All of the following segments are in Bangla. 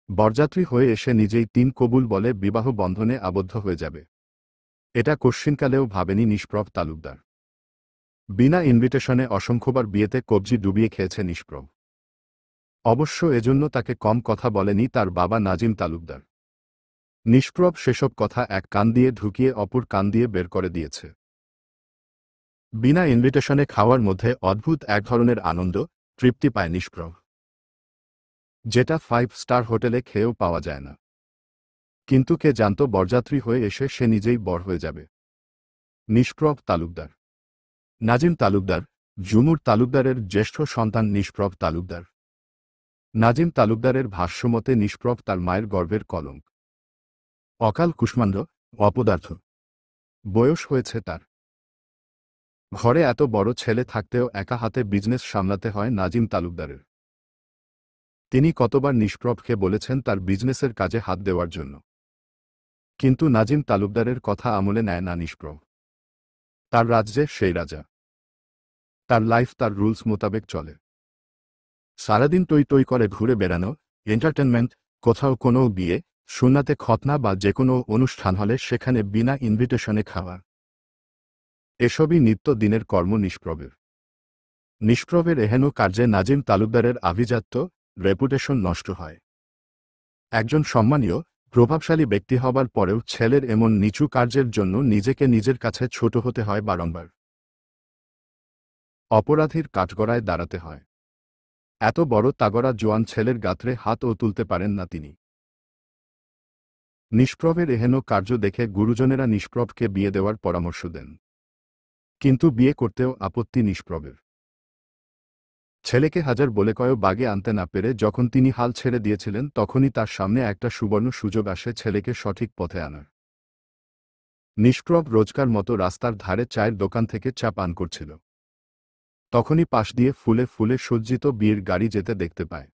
বরযাত্রী হয়ে এসে নিজেই ৩ কবুল বলে বিবাহ বন্ধনে আবদ্ধ হয়ে যাবে। এটা কশ্চিনকালেও ভাবেনি নিষ্প্রভ তালুকদার। বিনা ইনভিটেশনে অসংখ্যবার বিয়েতে কবজি ডুবিয়ে খেয়েছে নিষ্প্রভ। অবশ্য এজন্য তাকে কম কথা বলেনি তার বাবা নাজিম তালুকদার। নিষ্প্রভ সেসব কথা এক কান দিয়ে ঢুকিয়ে অপর কান দিয়ে বের করে দিয়েছে। বিনা ইনভিটেশনে খাওয়ার মধ্যে অদ্ভুত এক ধরনের আনন্দ, তৃপ্তি পায় নিষ্প্রভ, যেটা 5 স্টার হোটেলে খেয়েও পাওয়া যায় না। কিন্তু কে জানত বরযাত্রী হয়ে এসে সে নিজেই বর হয়ে যাবে। নিষ্প্রভ তালুকদার। নাজিম তালুকদার, ঝুমুর তালুকদারের জ্যেষ্ঠ সন্তান নিষ্প্রভ তালুকদার। নাজিম তালুকদারের ভাষ্যমতে নিষ্প্রভ তার মায়ের গর্ভের কলঙ্ক। অকাল কুষ্মাণ্ড, অপদার্থ। বয়স হয়েছে তার। ঘরে এত বড় ছেলে থাকতেও একা হাতে বিজনেস সামলাতে হয় নাজিম তালুকদারের। তিনি কতবার নিষ্প্রভকে বলেছেন তার বিজনেসের কাজে হাত দেওয়ার জন্য। কিন্তু নাজিম তালুকদারের কথা আমলে নেয় না নিষ্প্রভ। তার রাজ্যে সেই রাজা। তার লাইফ তার রুলস মোতাবেক চলে। সারাদিন টই টই করে ঘুরে বেড়ানো, এন্টারটেনমেন্ট, কোথাও কোনো বিয়ে, সুন্নাতে খতনা বা যেকোনো অনুষ্ঠান হলে সেখানে বিনা ইনভিটেশনে খাওয়া, এসবই নিত্য দিনের কর্ম নিষ্প্রভের। নিষ্প্রভের এহেন কার্যে নাজিম তালুকদারের আভিজাত্য, রেপুটেশন নষ্ট হয়। একজন সম্মানীয়, প্রভাবশালী ব্যক্তি হবার পরেও ছেলের এমন নিচু কার্যের জন্য নিজেকে নিজের কাছে ছোট হতে হয় বারংবার। অপরাধীর কাঠগড়ায় দাঁড়াতে হয়। এত বড় তাগড়া জোয়ান ছেলের গাত্রে হাতও তুলতে পারেন না তিনি। নিষ্প্রভের এহেন কার্য দেখে গুরুজনেরা নিষ্প্রভকে বিয়ে দেওয়ার পরামর্শ দেন। কিন্তু বিয়ে করতেও আপত্তি নিষ্প্রভের। ছেলেকে হাজার বলে কয়েও বাগে আনতে না পেরে যখন তিনি হাল ছেড়ে দিয়েছিলেন তখনই তার সামনে একটা সুবর্ণ সুযোগ আসে ছেলেকে সঠিক পথে আনার। নিষ্প্রভ রোজকার মতো রাস্তার ধারে চায়ের দোকান থেকে চা পান করছিল। তখনই পাশ দিয়ে ফুলে ফুলে সজ্জিত বিয়ের গাড়ি যেতে দেখতে পায়।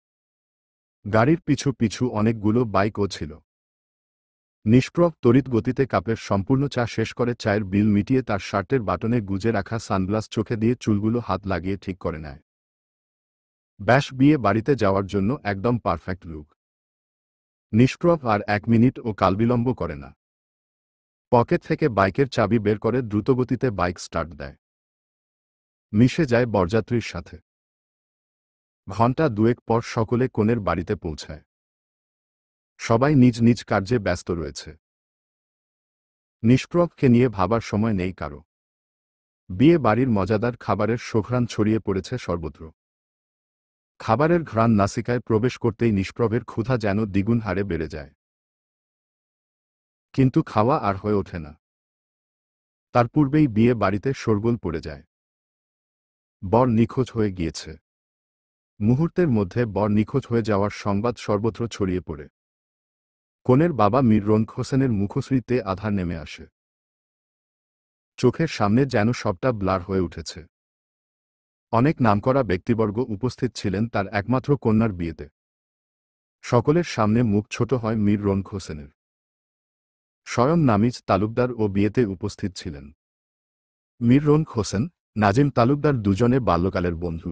গাড়ির পিছু পিছু অনেকগুলো বাইকও ছিল। নিষ্প্রভ তড়িৎ গতিতে কাপের সম্পূর্ণ চা শেষ করে চায়ের বিল মিটিয়ে তার শার্টের বাটনে গুজে রাখা সানগ্লাস চোখে দিয়ে চুলগুলো হাত লাগিয়ে ঠিক করে নেয়। ব্যাস বিয়ে বাড়িতে যাওয়ার জন্য একদম পারফেক্ট লুক। নিষ্প্রভ আর 1 মিনিট ও কালবিলম্ব করে না। পকেট থেকে বাইকের চাবি বের করে দ্রুতগতিতে বাইক স্টার্ট দেয়। মিশে যায় বরযাত্রীর সাথে। ঘণ্টা দুয়েক পর সকলে কনের বাড়িতে পৌঁছায়। সবাই নিজ নিজ কার্যে ব্যস্ত রয়েছে। নিষ্প্রভকে নিয়ে ভাবার সময় নেই কারো। বিয়ে বাড়ির মজাদার খাবারের সুঘ্রাণ ছড়িয়ে পড়েছে সর্বত্র। খাবারের ঘ্রাণ নাসিকায় প্রবেশ করতেই নিষ্প্রভের ক্ষুধা যেন দ্বিগুণ হারে বেড়ে যায়। কিন্তু খাওয়া আর হয়ে ওঠে না। তার পূর্বেই বিয়ে বাড়িতে শোরগোল পড়ে যায়। বর নিখোঁজ হয়ে গিয়েছে। মুহূর্তের মধ্যে বর নিখোঁজ হয়ে যাওয়ার সংবাদ সর্বত্র ছড়িয়ে পড়ে। কনের বাবা মীর রৌনক হোসেনের মুখশ্রীতে আধার নেমে আসে। চোখের সামনে যেন সবটা ব্লার হয়ে উঠেছে। অনেক নামকরা ব্যক্তিবর্গ উপস্থিত ছিলেন তার একমাত্র কন্যার বিয়েতে। সকলের সামনে মুখ ছোট হয় মীর রৌনক হোসেনের। স্বয়ং নামিজ তালুকদার ও বিয়েতে উপস্থিত ছিলেন। মীর রৌনক হোসেন, নাজিম তালুকদার দুজনে বাল্যকালের বন্ধু।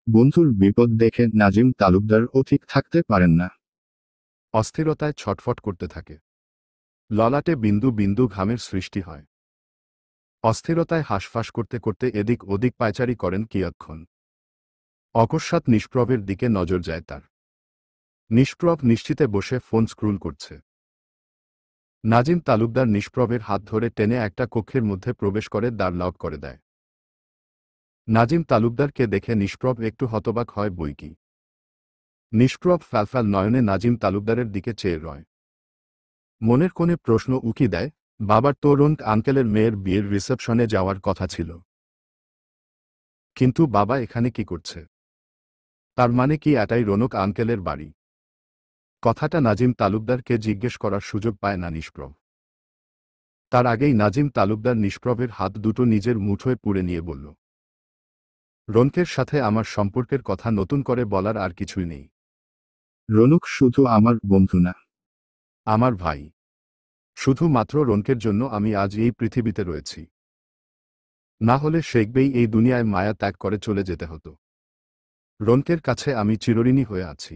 বন্ধুর বিপদ দেখে নাজিম তালুকদারও ঠিক থাকতে পারেন না। অস্থিরতায় ছটফট করতে থাকে। ললাটে বিন্দু বিন্দু ঘামের সৃষ্টি হয়। অস্থিরতায় হাঁসফাঁস করতে করতে এদিক ওদিক পায়চারি করেন কিয়ৎক্ষণ। অকস্মাৎ নিষ্প্রভের দিকে নজর যায় তার। নিষ্প্রভ নিশ্চিতে বসে ফোন স্ক্রুল করছে। নাজিম তালুকদার নিষ্প্রভের হাত ধরে টেনে একটা কক্ষের মধ্যে প্রবেশ করে দ্বার লক করে দেয়। নাজিম তালুকদারকে দেখে নিষ্প্রভ একটু হতবাক হয় বৈকি। নিষ্প্রভ ফ্যালফ্যাল নয়নে নাজিম তালুকদারের দিকে চেয়ে রয়। মনের কোণে প্রশ্ন উকি দেয়, বাবার তো রৌনক আঙ্কেলের মেয়ের বিয়ের রিসেপশনে যাওয়ার কথা ছিল। কিন্তু বাবা এখানে কি করছে? তার মানে কি এটাই রৌনক আঙ্কেলের বাড়ি? কথাটা নাজিম তালুকদারকে জিজ্ঞেস করার সুযোগ পায় না নিষ্প্রভ। তার আগেই নাজিম তালুকদার নিষ্প্রভের হাত দুটো নিজের মুঠোয় পুড়ে নিয়ে বলল, রৌনকের সাথে আমার সম্পর্কের কথা নতুন করে বলার আর কিছুই নেই। রৌনক শুধু আমার বন্ধু না, আমার ভাই। শুধুমাত্র রৌনকের জন্য আমি আজ এই পৃথিবীতে রয়েছি। না হলে শেখবেই এই দুনিয়ায় মায়া ত্যাগ করে চলে যেতে হতো। রনকের কাছে আমি চিরঋণী হয়ে আছি।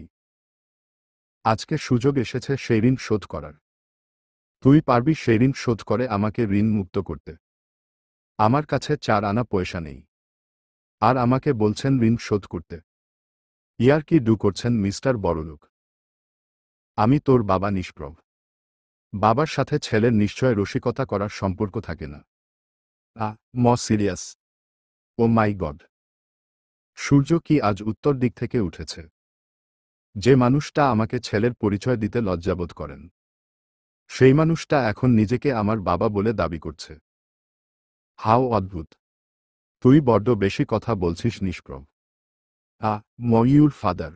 আজকে সুযোগ এসেছে সেই ঋণ শোধ করার। তুই পারবি সেই ঋণ শোধ করে আমাকে ঋণ মুক্ত করতে। আমার কাছে 4 আনা পয়সা নেই, আর আমাকে বলছেন ঋণ শোধ করতে। ইয়ার্কি ডু করছেন মিস্টার বড়লোক? আমি তোর বাবা নিষ্প্রভ। বাবার সাথে ছেলের নিশ্চয় রসিকতা করার সম্পর্ক থাকে না। সিরিয়াস। ও মাই গড! সূর্য কি আজ উত্তর দিক থেকে উঠেছে? যে মানুষটা আমাকে ছেলের পরিচয় দিতে লজ্জাবোধ করেন, সেই মানুষটা এখন নিজেকে আমার বাবা বলে দাবি করছে। হাও অদ্ভুত! তুই বড্ড বেশি কথা বলছিস নিষ্প্রভ। মইউর ফাদার,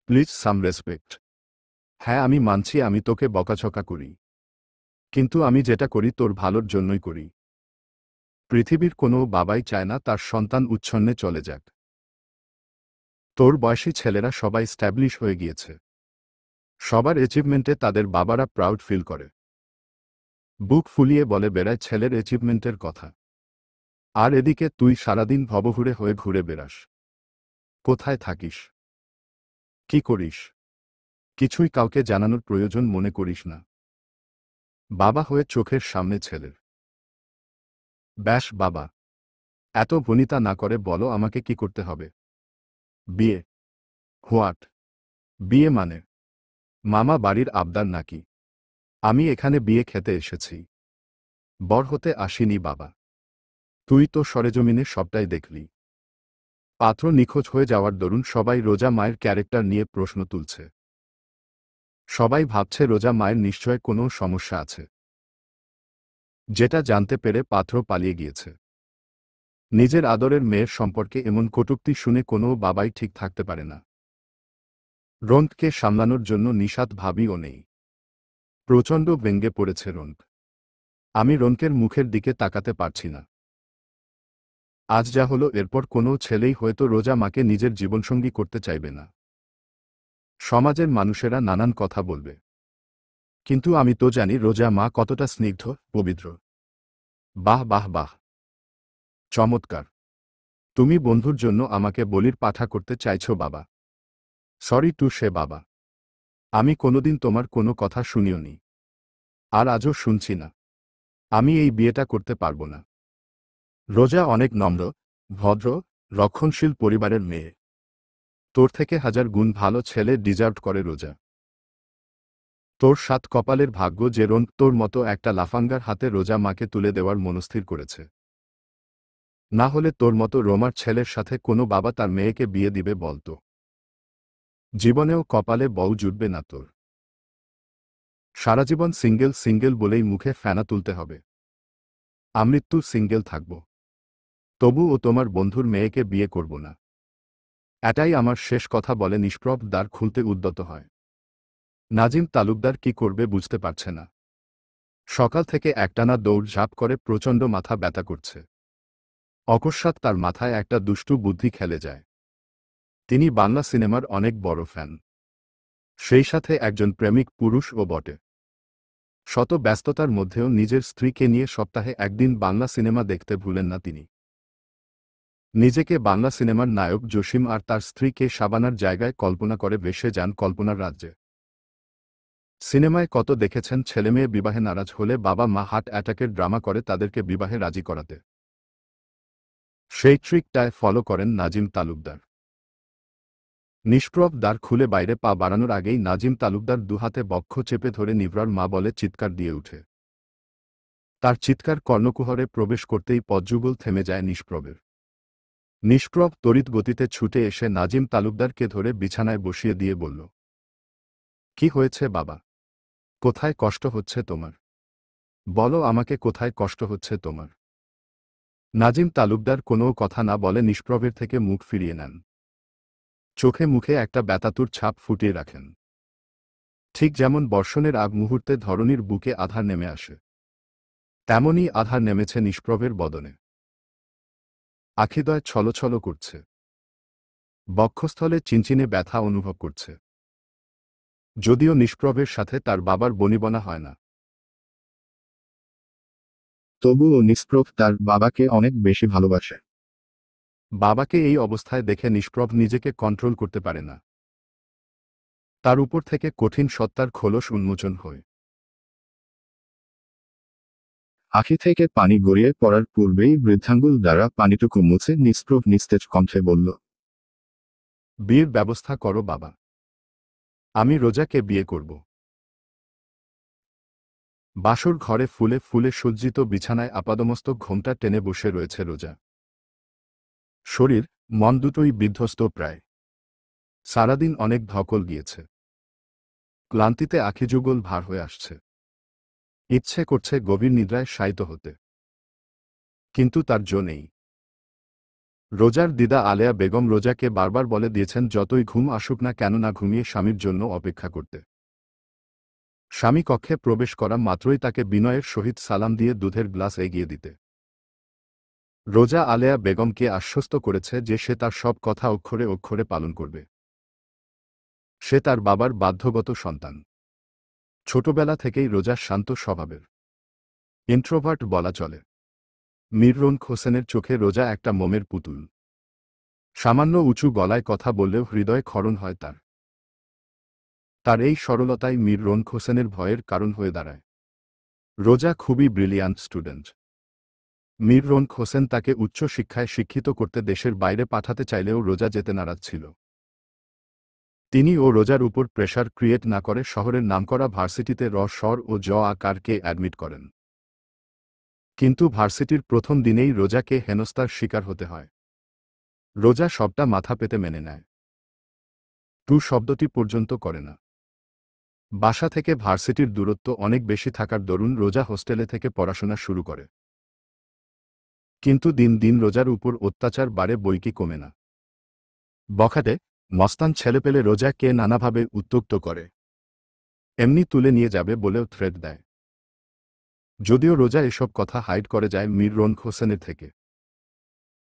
প্লিজ সাম রেসপেক্ট। হ্যাঁ, আমি মানছি আমি তোকে বকাঝকা করি, কিন্তু আমি যেটা করি তোর ভালোর জন্যই করি। পৃথিবীর কোনো বাবাই চায় না তার সন্তান উচ্ছন্নে চলে যাক। তোর বয়সী ছেলেরা সবাই স্ট্যাবলিশ হয়ে গিয়েছে। সবার অ্যাচিভমেন্টে তাদের বাবারা প্রাউড ফিল করে। বুক ফুলিয়ে বলে বেড়ায় ছেলের অ্যাচিভমেন্টের কথা। আর এদিকে তুই সারাদিন ভবঘুরে হয়ে ঘুরে বেড়াস। কোথায় থাকিস? কি করিস? কিছুই কাউকে জানানোর প্রয়োজন মনে করিস না। বাবা হয়ে চোখের সামনে ছেলের। ব্যাস বাবা, এত ভনিতা না করে বলো আমাকে কি করতে হবে? বিয়ে? হোয়াট? বিয়ে মানে? মামা বাড়ির আবদার নাকি? আমি এখানে বিয়ে খেতে এসেছি, বর হতে আসিনি বাবা। তুই তো সরেজমিনে সবটাই দেখলি। পাত্র নিখোঁজ হয়ে যাওয়ার দরুন সবাই রোজা মায়ের ক্যারেক্টার নিয়ে প্রশ্ন তুলছে। সবাই ভাবছে রোজা মায়ের নিশ্চয় কোনো সমস্যা আছে, যেটা জানতে পেরে পাত্র পালিয়ে গিয়েছে। নিজের আদরের মেয়ের সম্পর্কে এমন কটূক্তি শুনে কোনো বাবাই ঠিক থাকতে পারে না। রোনককে সামলানোর জন্য নিষাদ ভাবিও নেই। প্রচণ্ড ব্যঙ্গে পড়েছে রোনক। আমি রোনকের মুখের দিকে তাকাতে পারছি না। আজ যা হলো এরপর কোনো ছেলেই হয়তো রোজা মাকে নিজের জীবনসঙ্গী করতে চাইবে না। সমাজের মানুষেরা নানান কথা বলবে, কিন্তু আমি তো জানি রোজা মা কতটা স্নিগ্ধ, পবিত্র। বাহ বাহ বাহ! চমৎকার! তুমি বন্ধুর জন্য আমাকে বলির পাঠা করতে চাইছো বাবা। সরি টু সে বাবা, আমি কোনোদিন তোমার কোনো কথা শুনিওনি, আর আজও শুনছি না। আমি এই বিয়েটা করতে পারবো না। রোজা অনেক নম্র, ভদ্র, রক্ষণশীল পরিবারের মেয়ে। তোর থেকে 1000 গুণ ভালো ছেলে ডিজার্ভ করে রোজা। তোর 7 কপালের ভাগ্য যে রোন তোর মতো একটা লাফাঙ্গার হাতে রোজা মাকে তুলে দেওয়ার মনস্থির করেছে। না হলে তোর মতো রোমার ছেলের সাথে কোনো বাবা তার মেয়েকে বিয়ে দিবে বলতো? জীবনেও কপালে বউ জুটবে না তোর। সারাজীবন সিঙ্গেল সিঙ্গেল বলেই মুখে ফেনা তুলতে হবে। আমৃত্যু সিঙ্গেল থাকব, তবুও তোমার বন্ধুর মেয়েকে বিয়ে করব না। এটাই আমার শেষ কথা বলে নিষ্প্রভ দ্বার খুলতে উদ্যত হয়। নাজিম তালুকদার কি করবে বুঝতে পারছে না। সকাল থেকে একটানা দৌড়ঝাঁপ করে প্রচণ্ড মাথা ব্যথা করছে। অকস্মাৎ তার মাথায় একটা দুষ্টু বুদ্ধি খেলে যায়। তিনি বাংলা সিনেমার অনেক বড় ফ্যান, সেই সাথে একজন প্রেমিক পুরুষও বটে। শত ব্যস্ততার মধ্যেও নিজের স্ত্রীকে নিয়ে সপ্তাহে একদিন বাংলা সিনেমা দেখতে ভুলেন না তিনি। নিজেকে বাংলা সিনেমার নায়ক জসিম আর তার স্ত্রীকে শাবানার জায়গায় কল্পনা করে ভেসে যান কল্পনার রাজ্যে। সিনেমায় কত দেখেছেন ছেলেমেয়ে বিবাহে নারাজ হলে বাবা মা হার্ট অ্যাটাকের ড্রামা করে তাদেরকে বিবাহে রাজি করাতে। সেই ট্রিকটায় ফলো করেন নাজিম তালুকদার। নিষ্প্রভ দ্বার খুলে বাইরে পা বাড়ানোর আগেই নাজিম তালুকদার দুহাতে বক্ষ চেপে ধরে নিভরার মা বলে চিৎকার দিয়ে উঠে। তার চিৎকার কর্ণকুহরে প্রবেশ করতেই পদযুগল থেমে যায় নিষ্প্রভের। নিষ্প্রভ তড়িৎ গতিতে ছুটে এসে নাজিম তালুকদারকে ধরে বিছানায় বসিয়ে দিয়ে বলল, কি হয়েছে বাবা? কোথায় কষ্ট হচ্ছে তোমার? বলো আমাকে, কোথায় কষ্ট হচ্ছে তোমার? নাজিম তালুকদার কোনো কথা না বলে নিষ্প্রভের থেকে মুখ ফিরিয়ে নেন। চোখে মুখে একটা ব্যথাতুর ছাপ ফুটিয়ে রাখেন। ঠিক যেমন বর্ষণের আগ মুহূর্তে ধরণীর বুকে আধার নেমে আসে, তেমনই আধার নেমেছে নিষ্প্রভের বদনে। আখিদয় ছলছল করছে, বক্ষস্থলে চিনচিনে ব্যথা অনুভব করছে। যদিও নিষ্প্রভের সাথে তার বাবার বনিবনা হয় না, তবুও নিষ্প্রভ তার বাবাকে অনেক বেশি ভালোবাসে। বাবাকে এই অবস্থায় দেখে নিষ্প্রভ নিজেকে কন্ট্রোল করতে পারে না। তার উপর থেকে কঠিন সত্তার খোলস উন্মোচন হয়। আঁখি থেকে পানি গড়িয়ে পড়ার পূর্বেই বৃদ্ধাঙ্গুল দ্বারা পানিটুকু মুছে নিষ্প্রভ নিস্তেজ কণ্ঠে বলল, বিয়ের ব্যবস্থা করো বাবা। আমি রোজাকে বিয়ে করব। বাসর ঘরে ফুলে ফুলে সজ্জিত বিছানায় আপাদমস্তক ঘোমটা টেনে বসে রয়েছে রোজা। শরীর মন দুটোই বিধ্বস্ত প্রায়। সারাদিন অনেক ধকল গিয়েছে। ক্লান্তিতে আখিযুগল ভার হয়ে আসছে। ইচ্ছে করছে গভীর নিদ্রায় শায়িত হতে, কিন্তু তার জো নেই। রোজার দিদা আলেয়া বেগম রোজাকে বারবার বলে দিয়েছেন যতই ঘুম আসুক না কেন না ঘুমিয়ে স্বামীর জন্য অপেক্ষা করতে। স্বামী কক্ষে প্রবেশ করা মাত্রই তাকে বিনয়ের সহিত সালাম দিয়ে দুধের গ্লাস এগিয়ে দিতে। রোজা আলেয়া বেগমকে আশ্বস্ত করেছে যে সে তার সব কথা অক্ষরে অক্ষরে পালন করবে। সে তার বাবার বাধ্যগত সন্তান। ছোটবেলা থেকেই রোজা শান্ত স্বভাবের, ইন্ট্রোভার্ট বলা চলে। মিররোন হোসেনের চোখে রোজা একটা মোমের পুতুল। সামান্য উঁচু গলায় কথা বললেও হৃদয় ক্ষরণ হয় তার। তার এই সরলতাই মিররোন হোসেনের ভয়ের কারণ হয়ে দাঁড়ায়। রোজা খুবই ব্রিলিয়ান্ট স্টুডেন্ট। মিররোন হোসেন তাকে উচ্চ শিক্ষায় শিক্ষিত করতে দেশের বাইরে পাঠাতে চাইলেও রোজা যেতে নারাজ ছিল। তিনি ও রোজার উপর প্রেশার ক্রিয়েট না করে শহরের নামকরা ভার্সিটিতে স্বর ও আকারকে অ্যাডমিট করেন। কিন্তু ভার্সিটির প্রথম দিনেই রোজাকে হেনস্থার শিকার হতে হয়। রোজা সবটা মাথা পেতে মেনে নেয়। শব্দটি পর্যন্ত করে না। বাসা থেকে ভার্সিটির দূরত্ব অনেক বেশি থাকার দরুন রোজা হোস্টেলে থেকে পড়াশোনা শুরু করে। কিন্তু দিন দিন রোজার উপর অত্যাচার বাড়ে বইকি কমে না। বখাটে মস্তান ছেলেপেলে রোজাকে নানাভাবে উত্ত্যক্ত করে। এমনি তুলে নিয়ে যাবে বলেও থ্রেট দেয়। যদিও রোজা এসব কথা হাইড করে যায় মিররোন হোসেনের থেকে,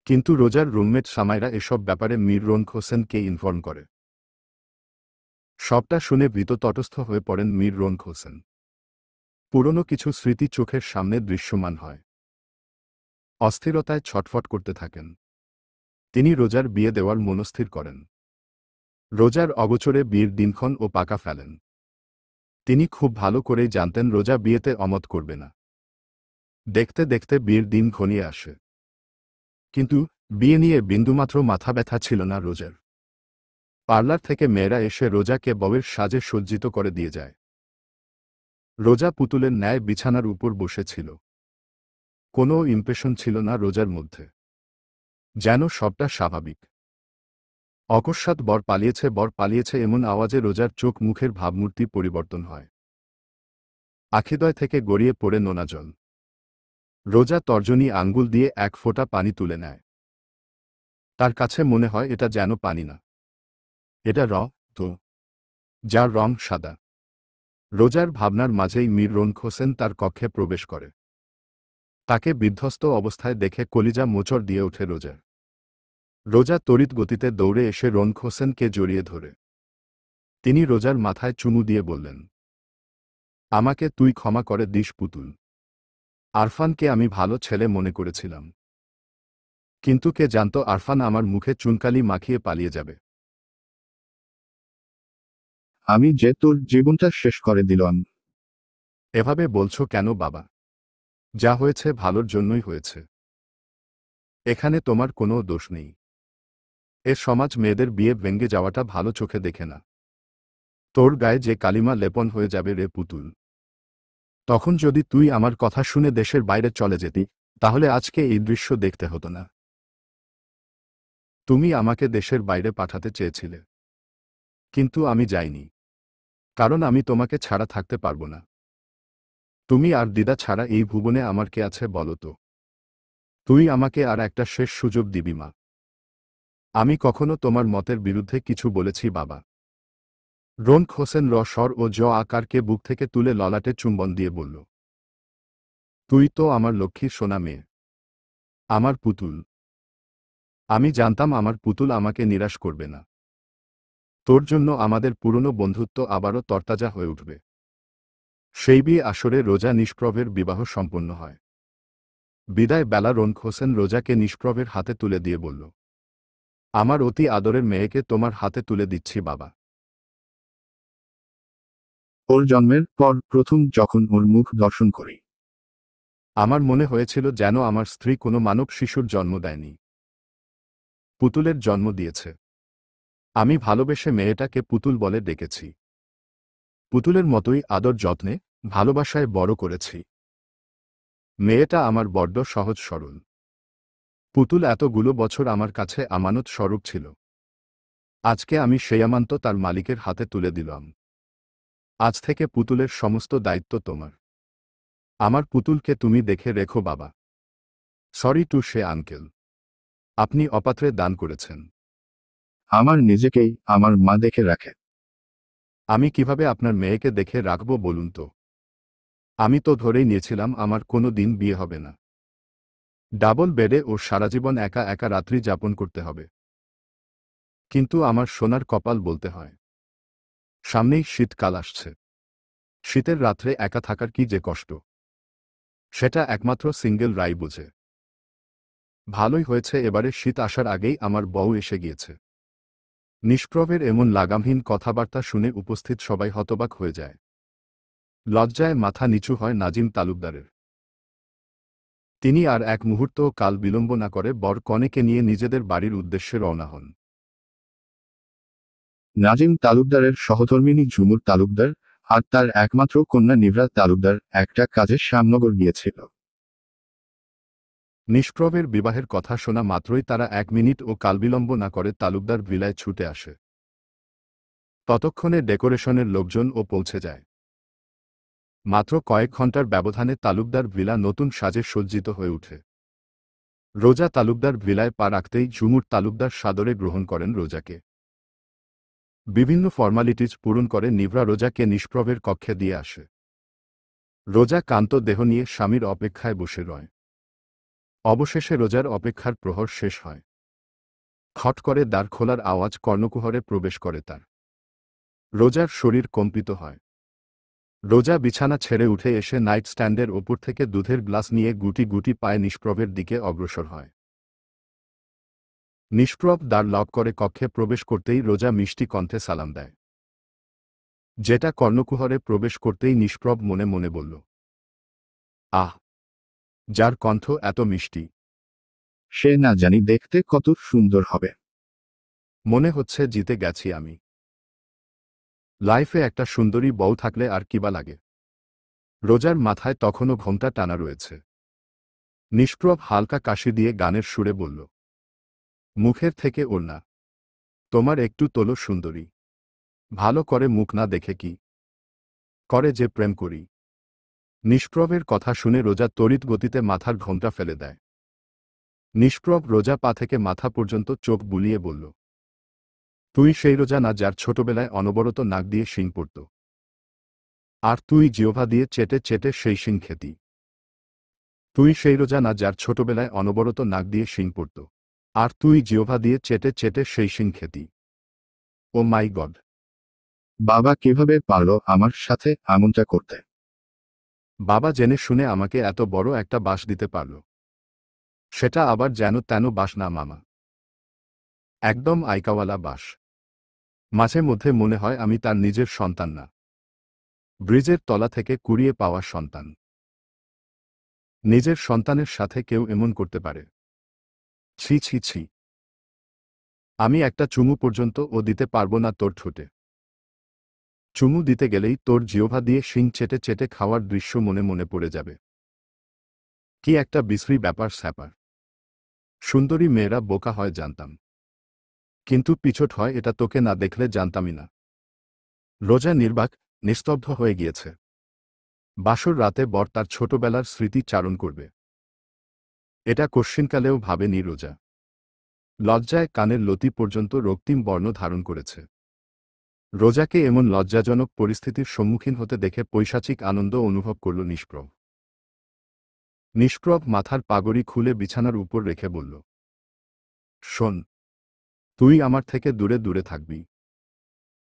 কিন্তু রোজার রুমমেট সামাইরা এসব ব্যাপারে মিররোন হোসেনকে ইনফর্ম করে। সবটা শুনে ভীত তটস্থ হয়ে পড়েন মিররোন হোসেন। পুরনো কিছু স্মৃতি চোখের সামনে দৃশ্যমান হয়। অস্থিরতায় ছটফট করতে থাকেন। তিনি রোজার বিয়ে দেওয়ার মনস্থির করেন। রোজার অগোচরে বিয়ের দিনক্ষণ ও পাকা ফেলেন। তিনি খুব ভালো করেই জানতেন রোজা বিয়েতে অমত করবে না। দেখতে দেখতে বিয়ের দিন ঘনিয়ে আসে। কিন্তু বিয়ে নিয়ে বিন্দুমাত্র মাথা ব্যথা ছিল না রোজার। পার্লার থেকে মেয়েরা এসে রোজাকে বউয়ের সাজে সজ্জিত করে দিয়ে যায়। রোজা পুতুলের ন্যায় বিছানার উপর বসেছিল। কোনো ইমপ্রেশন ছিল না রোজার মধ্যে। যেন সবটা স্বাভাবিক। অকস্মাৎ বর পালিয়েছে এমন আওয়াজে রোজার চোখ মুখের ভাবমূর্তি পরিবর্তন হয়। আখিদয় থেকে গড়িয়ে পড়ে নোনা জল। রোজা তর্জনী আঙ্গুল দিয়ে এক ফোঁটা পানি তুলে নেয়। তার কাছে মনে হয় এটা যেন পানি না, এটা তো যার রং সাদা। রোজার ভাবনার মাঝেই মিররোন হোসেন তার কক্ষে প্রবেশ করে। তাকে বিধ্বস্ত অবস্থায় দেখে কলিজা মোচড় দিয়ে ওঠে রোজার। রোজা তড়িৎ গতিতে দৌড়ে এসে রোন হোসেনকে জড়িয়ে ধরে তিনি রোজার মাথায় চুমু দিয়ে বললেন, আমাকে তুই ক্ষমা করে দিস পুতুল। আরফানকে আমি ভালো ছেলে মনে করেছিলাম, কিন্তু কে জানত আরফান আমার মুখে চুনকালি মাখিয়ে পালিয়ে যাবে। আমি যে তোর জীবনটা শেষ করে দিলাম। এভাবে বলছো কেন বাবা? যা হয়েছে ভালোর জন্যই হয়েছে। এখানে তোমার কোনো দোষ নেই। এ সমাজ মেয়েদের বিয়ে ভেঙে যাওয়াটা ভালো চোখে দেখে না। তোর গায়ে যে কালিমা লেপন হয়ে যাবে রে পুতুল। তখন যদি তুই আমার কথা শুনে দেশের বাইরে চলে যেতি, তাহলে আজকে এই দৃশ্য দেখতে হতো না। তুমি আমাকে দেশের বাইরে পাঠাতে চেয়েছিলে, কিন্তু আমি যাইনি। কারণ আমি তোমাকে ছাড়া থাকতে পারবো না। তুমি আর দিদা ছাড়া এই ভুবনে আমার কে আছে বলো তো? তুই আমাকে আর একটা শেষ সুযোগ দিবি মা। আমি কখনো তোমার মতের বিরুদ্ধে কিছু বলেছি বাবা? রোন হোসেন স্বর ও আকারকে বুক থেকে তুলে ললাটে চুম্বন দিয়ে বলল, তুই তো আমার লক্ষ্মী সোনা মেয়ে, আমার পুতুল। আমি জানতাম আমার পুতুল আমাকে নিরাশ করবে না। তোর জন্য আমাদের পুরনো বন্ধুত্ব আবারও তরতাজা হয়ে উঠবে। সেই বিয়ে আসরে রোজা নিষ্প্রভের বিবাহ সম্পন্ন হয়। বিদায় বেলা রোন হোসেন রোজাকে নিষ্প্রভের হাতে তুলে দিয়ে বলল, আমার অতি আদরের মেয়েকে তোমার হাতে তুলে দিচ্ছি বাবা। ওর জন্মের পর প্রথম যখন ওর মুখ দর্শন করি, আমার মনে হয়েছিল যেন আমার স্ত্রী কোনো মানব শিশুর জন্ম দেয়নি, পুতুলের জন্ম দিয়েছে। আমি ভালোবেসে মেয়েটাকে পুতুল বলে ডেকেছি। পুতুলের মতোই আদর যত্নে, ভালোবাসায় বড় করেছি। মেয়েটা আমার বড্ড সহজ সরল। পুতুল এতগুলো বছর আমার কাছে আমানত স্বরূপ ছিল। আজকে আমি সেই আমানত তার মালিকের হাতে তুলে দিলাম। আজ থেকে পুতুলের সমস্ত দায়িত্ব তোমার। আমার পুতুলকে তুমি দেখে রেখো বাবা। সরি টু সে আঙ্কেল, আপনি অপাত্রে দান করেছেন। আমার নিজেকেই আমার মা দেখে রাখে। আমি কিভাবে আপনার মেয়েকে দেখে রাখব বলুন তো? আমি তো ধরেই নিয়েছিলাম আমার কোনো দিন বিয়ে হবে না। ডাবল বেডে ও সারাজীবন একা একা রাত্রি যাপন করতে হবে। কিন্তু আমার সোনার কপাল বলতে হয়, সামনেই শীতকাল আসছে। শীতের রাত্রে একা থাকার কি যে কষ্ট, সেটা একমাত্র সিঙ্গেল রাই বোঝে। ভালোই হয়েছে এবারে শীত আসার আগেই আমার বউ এসে গিয়েছে। নিষ্প্রভের এমন লাগামহীন কথাবার্তা শুনে উপস্থিত সবাই হতবাক হয়ে যায়। লজ্জায় মাথা নিচু হয় নাজিম তালুকদারের। তিনি আর এক মুহূর্তও কাল বিলম্ব না করে বর কনেকে নিয়ে নিজেদের বাড়ির উদ্দেশ্যে রওনা হন। নাজিম তালুকদারের সহধর্মিণী ঝুমুর তালুকদার আর তার একমাত্র কন্যা নিভরা তালুকদার একটা কাজে শ্যামনগর গিয়েছিল। নিষ্প্রভের বিবাহের কথা শোনা মাত্রই তারা 1 মিনিট ও কালবিলম্ব না করে তালুকদার ভিলায় ছুটে আসে। ততক্ষণে ডেকোরেশনের লোকজনও পৌঁছে যায়। মাত্র কয়েক ঘন্টার ব্যবধানে তালুকদার ভিলা নতুন সাজে সজ্জিত হয়ে ওঠে। রোজা তালুকদার ভিলায় পা রাখতেই ঝুমুর তালুকদার সাদরে গ্রহণ করেন রোজাকে। বিভিন্ন ফর্মালিটিজ পূরণ করে নিভরা রোজাকে নিষ্প্রভের কক্ষে দিয়ে আসে। রোজা কান্ত দেহ নিয়ে স্বামীর অপেক্ষায় বসে রয়। অবশেষে রোজার অপেক্ষার প্রহর শেষ হয়। খট করে দ্বার খোলার আওয়াজ কর্ণকুহরে প্রবেশ করে তার। রোজার শরীর কম্পিত হয়। রোজা বিছানা ছেড়ে উঠে এসে নাইট স্ট্যান্ডের ওপর থেকে দুধের গ্লাস নিয়ে গুটি গুটি পায়ে নিষ্প্রভের দিকে অগ্রসর হয়। নিষ্প্রভ দ্বার লক করে কক্ষে প্রবেশ করতেই রোজা মিষ্টি কণ্ঠে সালাম দেয়। যেটা কর্ণকুহরে প্রবেশ করতেই নিষ্প্রভ মনে মনে বলল, আহ, যার কণ্ঠ এত মিষ্টি, সে না জানি দেখতে কত সুন্দর হবে। মনে হচ্ছে জিতে গেছি আমি। লাইফে একটা সুন্দরী বউ থাকলে আর কিবা লাগে। রোজার মাথায় তখনও ঘোমটা টানা রয়েছে। নিষ্প্রভ হালকা কাশি দিয়ে গানের সুরে বলল, মুখের থেকে ওড়না তোমার একটু তোলো সুন্দরী। ভালো করে মুখ না দেখে কি করে যে প্রেম করি। নিষ্প্রভের কথা শুনে রোজা তড়িৎ গতিতে মাথার ঘোমটা ফেলে দেয়। নিষ্প্রভ রোজা পা থেকে মাথা পর্যন্ত চোখ বুলিয়ে বলল, তুই সেই রোজা না যার ছোটবেলায় অনবরত নাক দিয়ে শিং পড়ত। আর তুই জিহ্বা দিয়ে চেটে চেটে সেই শিং খেতি। তুই সেই রোজা না যার ছোটবেলায় অনবরত নাক দিয়ে শিং পড়ত। আর তুই জিহ্বা দিয়ে চেটে চেটে সেই শিং খেতি। ও মাই গড! বাবা কিভাবে পারলো আমার সাথে এমনটা করতে? বাবা জেনে শুনে আমাকে এত বড় একটা বাঁশ দিতে পারল। সেটা আবার যেন তেন বাঁশ না মামা, একদম আইকাওয়ালা বাঁশ। মাঝে মধ্যে মনে হয় আমি তার নিজের সন্তান না, ব্রিজের তলা থেকে কুড়িয়ে পাওয়া সন্তান। নিজের সন্তানের সাথে কেউ এমন করতে পারে? ছি ছি ছি! আমি একটা চুমু পর্যন্ত ও দিতে পারবো না তোর ঠোঁটে। চুমু দিতে গেলেই তোর জিহ্বা দিয়ে শিং চেটে চেটে খাওয়ার দৃশ্য মনে মনে পড়ে যাবে। কি একটা বিশ্রী ব্যাপার স্যাপার! সুন্দরী মেয়েরা বোকা হয় জানতাম, কিন্তু পিছট হয় এটা তোকে না দেখলে জানতামই না। রোজা নির্বাক, নিস্তব্ধ হয়ে গিয়েছে। বাসর রাতে বর তার ছোটবেলার স্মৃতি চারণ করবে, এটা কশ্চিনকালেও ভাবেনি রোজা। লজ্জায় কানের লতি পর্যন্ত রক্তিম বর্ণ ধারণ করেছে। রোজাকে এমন লজ্জাজনক পরিস্থিতির সম্মুখীন হতে দেখে পৈশাচিক আনন্দ অনুভব করল নিষ্প্রভ। নিষ্প্রভ মাথার পাগড়ি খুলে বিছানার উপর রেখে বলল, শোন, তুই আমার থেকে দূরে দূরে থাকবি,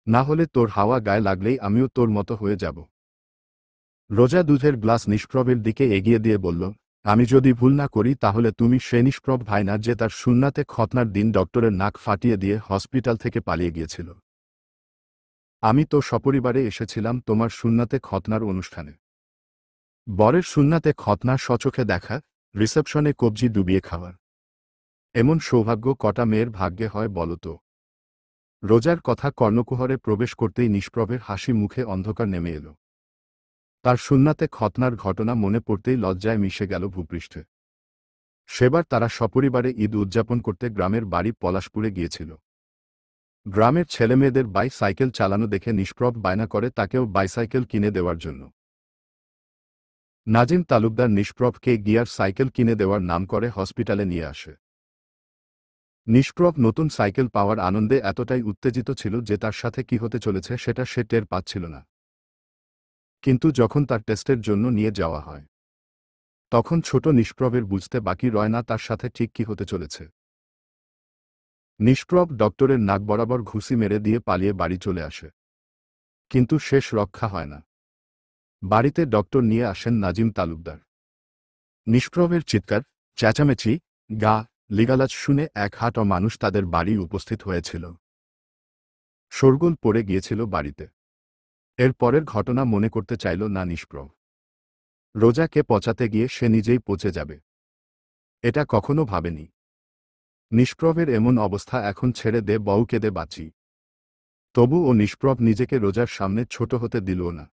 না হলে তোর হাওয়া গায়ে লাগলেই আমিও তোর মতো হয়ে যাব। রোজা দুধের গ্লাস নিষ্প্রভের দিকে এগিয়ে দিয়ে বলল, আমি যদি ভুল না করি তাহলে তুমি সে নিষ্প্রভ ভাই না যে তার সুন্নাতে খতনার দিন ডক্টরের নাক ফাটিয়ে দিয়ে হসপিটাল থেকে পালিয়ে গিয়েছিল? আমি তো সপরিবারে এসেছিলাম তোমার সুন্নাতে খতনার অনুষ্ঠানে। বরের সুন্নাতে খতনা সচোখে দেখা, রিসেপশনে কবজি ডুবিয়ে খাওয়ার। এমন সৌভাগ্য কটা মেয়ের ভাগ্যে হয় বলো তো? রোজার কথা কর্ণকুহরে প্রবেশ করতেই নিষ্প্রভের হাসি মুখে অন্ধকার নেমে এলো। তার সুন্নাতে খতনার ঘটনা মনে পড়তেই লজ্জায় মিশে গেল ভূপৃষ্ঠে। সেবার তারা সপরিবারে ঈদ উদযাপন করতে গ্রামের বাড়ি পলাশপুরে গিয়েছিল। গ্রামের ছেলেমেয়েদের বাইসাইকেল চালানো দেখে নিষ্প্রভ বায়না করে তাকেও বাইসাইকেল কিনে দেওয়ার জন্য। নাজিম তালুকদার নিষ্প্রভকে গিয়ার সাইকেল কিনে দেওয়ার নাম করে হসপিটালে নিয়ে আসে। নিষ্প্রভ নতুন সাইকেল পাওয়ার আনন্দে এতটাই উত্তেজিত ছিল যে তার সাথে কি হতে চলেছে সেটা সে টের পাচ্ছিল না। কিন্তু যখন তার টেস্টের জন্য নিয়ে যাওয়া হয়, তখন ছোট নিষ্প্রভের বুঝতে বাকি রয় না তার সাথে ঠিক কি হতে চলেছে। নিষ্প্রভ ডক্টরের নাক বরাবর ঘুষি মেরে দিয়ে পালিয়ে বাড়ি চলে আসে। কিন্তু শেষ রক্ষা হয় না। বাড়িতে ডক্টর নিয়ে আসেন নাজিম তালুকদার। নিষ্প্রভের চিৎকার, চেঁচামেচি, গা লিগালাজ শুনে এক হাঁটা মানুষ তাদের বাড়ি উপস্থিত হয়েছিল। শোরগোল পড়ে গিয়েছিল বাড়িতে। এর পরের ঘটনা মনে করতে চাইল না নিষ্প্রভ। রোজাকে পচাতে গিয়ে সে নিজেই পচে যাবে, এটা কখনো ভাবেনি। নিষ্প্রভের এমন অবস্থা এখন ছেড়ে দে বউ কেঁদে বাঁচি। তবু ও নিষ্প্রভ নিজেকে রোজার সামনে ছোট হতে দিল না।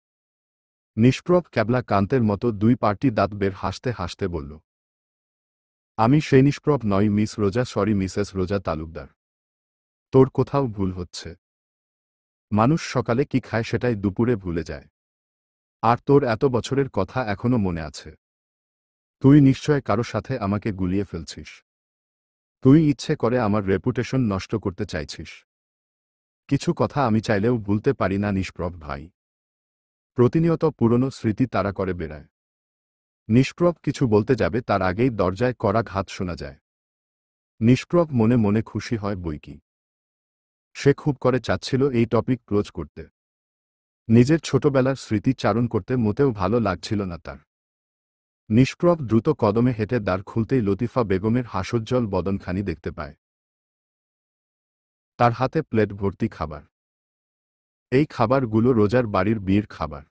নিষ্প্রভ ক্যাবলা কান্তের মতো দুই পার্টি দাঁত বের হাসতে হাসতে বলল, আমি সেই নিষ্প্রভ নই মিস রোজা, সরি মিসেস রোজা তালুকদার। তোর কোথাও ভুল হচ্ছে। মানুষ সকালে কি খায় সেটাই দুপুরে ভুলে যায়। আর তোর এত বছরের কথা এখনো মনে আছে। তুই নিশ্চয় কারো সাথে আমাকে গুলিয়ে ফেলছিস। তুই ইচ্ছে করে আমার রেপুটেশন নষ্ট করতে চাইছিস। কিছু কথা আমি চাইলেও ভুলতে পারি না নিষ্প্রভ ভাই। প্রতিনিয়ত পুরনো স্মৃতি তাড়া করে বেড়ায়। নিষ্প্রভ কিছু বলতে যাবে তার আগেই দরজায় কড়া ঘাত শোনা যায়। নিষ্প্রভ মনে মনে খুশি হয় বইকি। সে খুব করে চাচ্ছিল এই টপিক ক্লোজ করতে। নিজের ছোটবেলার স্মৃতি চারণ করতে মোটেও ভালো লাগছিল না তার। নিষ্প্রভ দ্রুত কদমে হেঁটে দ্বার খুলতেই লতিফা বেগমের হাসোজ্জ্বল বদনখানি দেখতে পায়। তার হাতে প্লেট ভর্তি খাবার। এই খাবারগুলো রোজার বাড়ির বিয়ের খাবার।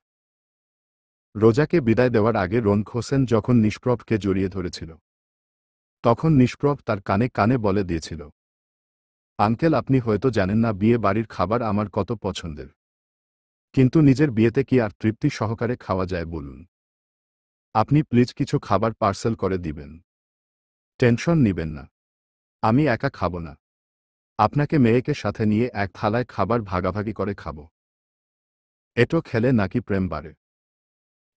রোজাকে বিদায় দেওয়ার আগে রনক হোসেন যখন নিষ্প্রভকে জড়িয়ে ধরেছিল, তখন নিষ্প্রভ তার কানে কানে বলে দিয়েছিল, আঙ্কেল আপনি হয়তো জানেন না বিয়ে বাড়ির খাবার আমার কত পছন্দের। কিন্তু নিজের বিয়েতে কি আর তৃপ্তি সহকারে খাওয়া যায় বলুন? আপনি প্লিজ কিছু খাবার পার্সেল করে দিবেন। টেনশন নিবেন না, আমি একা খাব না। আপনাকে মেয়েকে সাথে নিয়ে এক থালায় খাবার ভাগাভাগি করে খাব। এটো খেলে নাকি প্রেম বাড়ে?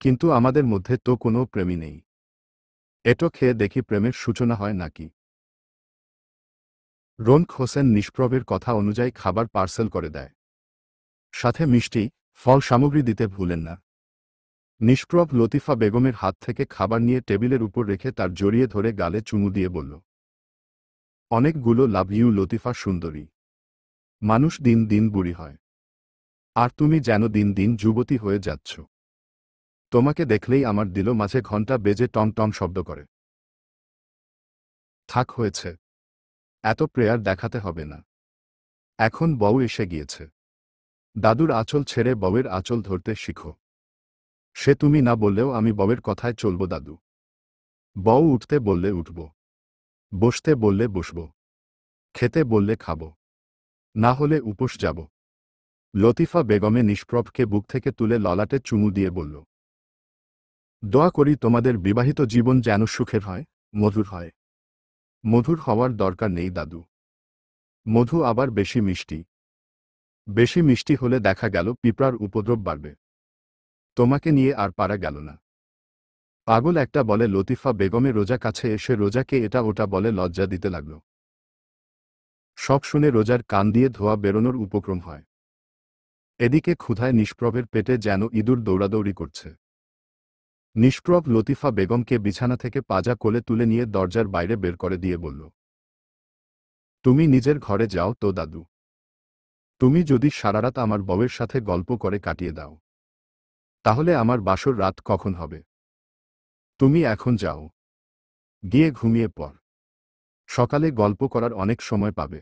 কিন্তু আমাদের মধ্যে তো কোনো প্রেমই নেই। এটো খেয়ে দেখি প্রেমের সূচনা হয় নাকি। রনক হোসেন নিষ্প্রভের কথা অনুযায়ী খাবার পার্সেল করে দেয়। সাথে মিষ্টি, ফল সামগ্রী দিতে ভুলেন না। নিষ্প্রভ লতিফা বেগমের হাত থেকে খাবার নিয়ে টেবিলের উপর রেখে তার জড়িয়ে ধরে গালে চুমু দিয়ে বলল, অনেকগুলো লাভ ইউ লতিফা সুন্দরী। মানুষ দিন দিন বুড়ি হয়, আর তুমি যেন দিন দিন যুবতী হয়ে যাচ্ছ। তোমাকে দেখলেই আমার দিল মাঝে ঘণ্টা বেজে টং টং শব্দ করে। থাক হয়েছে, এত প্রেয়ার দেখাতে হবে না। এখন বউ এসে গিয়েছে। দাদুর আঁচল ছেড়ে বউয়ের আঁচল ধরতে শিখো। সে তুমি না বললেও আমি বউয়ের কথায় চলব দাদু। বউ উঠতে বললে উঠব, বসতে বললে বসব, খেতে বললে খাব, না হলে উপোস যাব। লতিফা বেগমে নিষ্প্রভকে বুক থেকে তুলে ললাটে চুমু দিয়ে বলল, দোয়া করি তোমাদের বিবাহিত জীবন যেন সুখের হয়, মধুর হয়। মধুর হওয়ার দরকার নেই দাদু। মধু আবার বেশি মিষ্টি। বেশি মিষ্টি হলে দেখা গেল পিঁপড়ার উপদ্রব বাড়বে। তোমাকে নিয়ে আর পারা গেল না। পাগল একটা বলে লতিফা বেগমে রোজা কাছে এসে রোজাকে এটা ওটা বলে লজ্জা দিতে লাগল। সব শুনে রোজার কান দিয়ে ধোয়া বেরোনোর উপক্রম হয়। এদিকে ক্ষুধায় নিষ্প্রভের পেটে যেন ইঁদুর দৌড়াদৌড়ি করছে। নিষ্প্রভ লতিফা বেগমকে বিছানা থেকে পাজা কোলে তুলে নিয়ে দরজার বাইরে বের করে দিয়ে বলল, তুমি নিজের ঘরে যাও তো দাদু। তুমি যদি সারারাত আমার বউয়ের সাথে গল্প করে কাটিয়ে দাও, তাহলে আমার বাসর রাত কখন হবে? তুমি এখন যাও। গিয়ে ঘুমিয়ে পড়। সকালে গল্প করার অনেক সময় পাবে।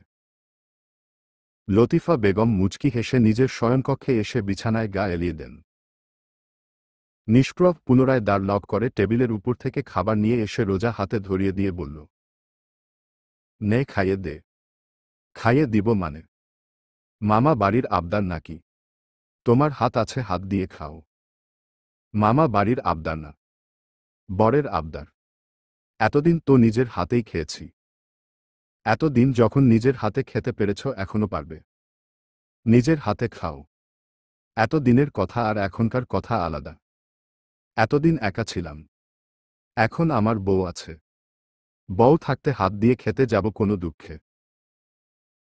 লতিফা বেগম মুচকি হেসে নিজের শয়নকক্ষে এসে বিছানায় গা এলিয়ে দেন। নিষ্প্রভ পুনরায় দ্বার লক করে টেবিলের উপর থেকে খাবার নিয়ে এসে রোজা হাতে ধরিয়ে দিয়ে বলল, নে খাইয়ে দে। খাইয়ে দিব মানে? মামা বাড়ির আবদার নাকি? তোমার হাত আছে, হাত দিয়ে খাও। মামা বাড়ির আবদার না, বরের আবদার। এতদিন তো নিজের হাতেই খেয়েছি। এতদিন যখন নিজের হাতে খেতে পেরেছ, এখনো পারবে। নিজের হাতে খাও। এত দিনের কথা আর এখনকার কথা আলাদা। এতদিন একা ছিলাম, এখন আমার বউ আছে। বউ থাকতে হাত দিয়ে খেতে যাব কোনো দুঃখে?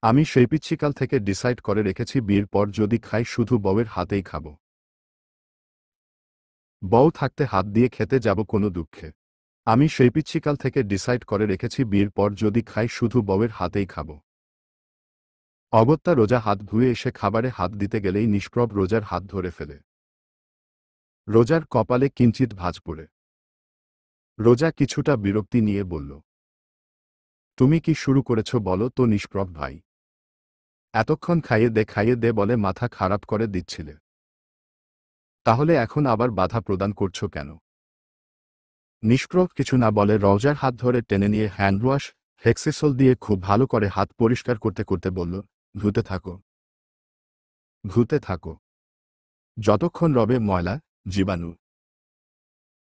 আমি সেই পিচ্ছিকাল থেকে ডিসাইড করে রেখেছি, বিয়ের পর যদি খাই শুধু বউয়ের হাতেই খাব। বউ থাকতে হাত দিয়ে খেতে যাব কোনো দুঃখে? আমি সেই পিচ্ছিকাল থেকে ডিসাইড করে রেখেছি, বিয়ের পর যদি খাই শুধু বউয়ের হাতেই খাব। অগত্যা রোজা হাত ধুয়ে এসে খাবারে হাত দিতে গেলেই নিষ্প্রভ রোজার হাত ধরে ফেলে। রোজার কপালে কিঞ্চিৎ ভাঁজ পড়ে। রোজা কিছুটা বিরক্তি নিয়ে বলল, তুমি কি শুরু করেছ বলো তো নিষ্প্রভ ভাই? এতক্ষণ খাইয়ে দে বলে মাথা খারাপ করে দিচ্ছিলে, তাহলে এখন আবার বাধা প্রদান করছো কেন? নিষ্প্রভ কিছু না বলে রোজার হাত ধরে টেনে নিয়ে হ্যান্ডওয়াশ হেক্সিসল দিয়ে খুব ভালো করে হাত পরিষ্কার করতে করতে বলল, ধুতে থাকো, ধুতে থাকো। যতক্ষণ রবে ময়লা, জীবাণু,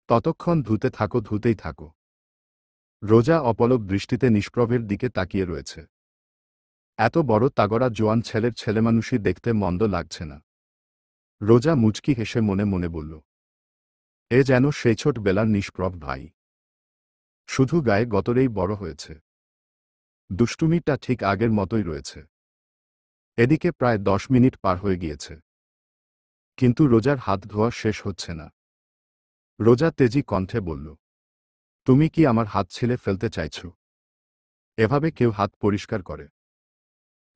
ততক্ষণ ধুতে থাকো, ধুতেই থাকো। রোজা অপলক দৃষ্টিতে নিষ্প্রভের দিকে তাকিয়ে রয়েছে। এত বড় তাগড়া জোয়ান ছেলের ছেলেমানুষই দেখতে মন্দ লাগছে না। রোজা মুচকি হেসে মনে মনে বলল, এ যেন সেই ছোটবেলার নিষ্প্রভ ভাই, শুধু গায়ে গতরেই বড় হয়েছে। দুষ্টুমিটা ঠিক আগের মতোই রয়েছে। এদিকে প্রায় 10 মিনিট পার হয়ে গিয়েছে, কিন্তু রোজার হাত ধোয়া শেষ হচ্ছে না। রোজা তেজি কণ্ঠে বলল, তুমি কি আমার হাত ছিলে ফেলতে চাইছ? এভাবে কেউ হাত পরিষ্কার করে?